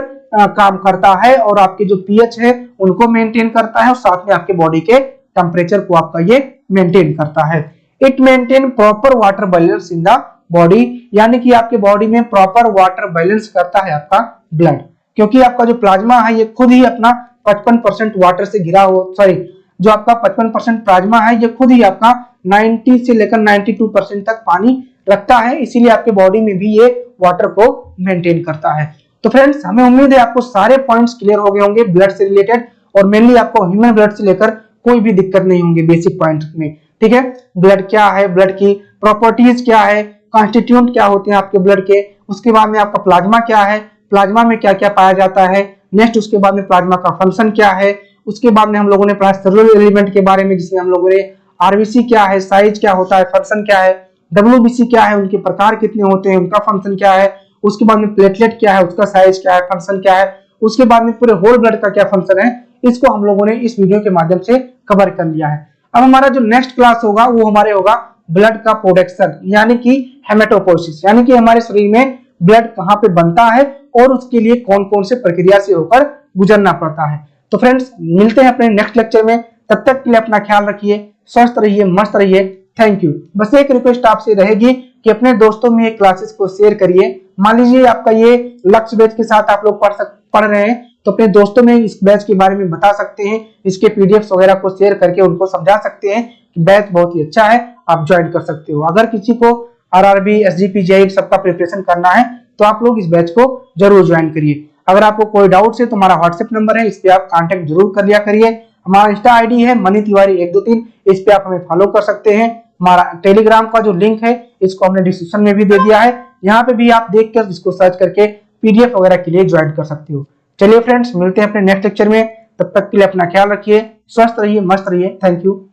काम करता है और आपके जो पीएच है उनको मेंटेन करता है और साथ में आपके बॉडी के टेम्परेचर को आपका ये मेंटेन करता है। It maintain proper water balance in the body, यानी कि आपके बॉडी में प्रॉपर वाटर बैलेंस करता है आपका ब्लड, क्योंकि आपका जो प्लाज्मा है ये खुद ही अपना 55% वाटर से घिरा हो, सॉरी जो आपका 55% प्लाज्मा है ये खुद ही आपका 90 से लेकर 92% तक पानी रखता है, इसीलिए आपके बॉडी में भी ये वाटर को मेंटेन करता है। तो फ्रेंड्स हमें उम्मीद है आपको सारे पॉइंट्स क्लियर हो गए होंगे ब्लड से रिलेटेड, और मेनली आपको ह्यूमन ब्लड से लेकर कोई भी दिक्कत नहीं होंगे बेसिक पॉइंट में। ठीक है, ब्लड क्या है, ब्लड की प्रॉपर्टीज क्या है, कॉन्स्टिट्यूएंट क्या होते हैं आपके ब्लड के, उसके बाद में आपका प्लाज्मा क्या है, प्लाज्मा में क्या क्या पाया जाता है, नेक्स्ट उसके बाद में प्लाज्मा का फंक्शन क्या है, उसके बाद में हम लोगों ने पढ़ा सेलुलर एलिमेंट के बारे में जिसमें हम लोगों ने आरबीसी क्या है, साइज क्या होता है, फंक्शन क्या है, डब्ल्यूबीसी क्या है, उनके प्रकार कितने होते हैं, उनका फंक्शन क्या है, उसके बाद में प्लेटलेट क्या है, उसका साइज क्या है, फंक्शन क्या है, उसके बाद में पूरे होल ब्लड का क्या फंक्शन है, इसको हम लोगों ने इस वीडियो के माध्यम से कवर कर लिया है। अब हमारा जो नेक्स्ट क्लास होगा वो हमारे होगा ब्लड का प्रोडक्शन, यानी कि हेमेटोपोइसिस, यानी कि हमारे शरीर में ब्लड कहाँ पे बनता है और उसके लिए कौन कौन से प्रक्रिया से होकर गुजरना पड़ता है। तो फ्रेंड्स मिलते हैं अपने नेक्स्ट लेक्चर में, तब तक के लिए अपना ख्याल रखिए, स्वस्थ रहिए, मस्त रहिए, थैंक यू। बस एक रिक्वेस्ट आपसे रहेगी कि अपने दोस्तों में ये क्लासेस को शेयर करिए। मान लीजिए आपका ये लक्ष्य बैच के साथ आप लोग पढ़ रहे हैं तो अपने दोस्तों में इस बैच के बारे में बता सकते हैं, इसके पीडीएफ वगैरह को शेयर करके उनको समझा सकते हैं कि बैच बहुत ही अच्छा है, आप ज्वाइन कर सकते हो। अगर किसी को आरआरबी, एसजीपी, जेईई सबका प्रिपरेशन करना है तो आप लोग इस बैच को जरूर ज्वाइन करिए। अगर आपको कोई डाउट है तो हमारा व्हाट्सएप नंबर है, इस पे आप कांटेक्ट जरूर कर लिया करिए। हमारा इंस्टा आईडी है मनी तिवारी 123, इस पे आप हमें फॉलो कर सकते हैं। हमारा टेलीग्राम का जो लिंक है इसको हमने डिस्क्रिप्शन में भी दे दिया है, यहाँ पे भी आप देखकर इसको सर्च करके पीडीएफ वगैरह के लिए ज्वाइन कर सकते हो। चलिए फ्रेंड्स, मिलते हैं अपने नेक्स्ट लेक्चर में। तब तक के लिए अपना ख्याल रखिए, स्वस्थ रहिए, मस्त रहिए। Thank you.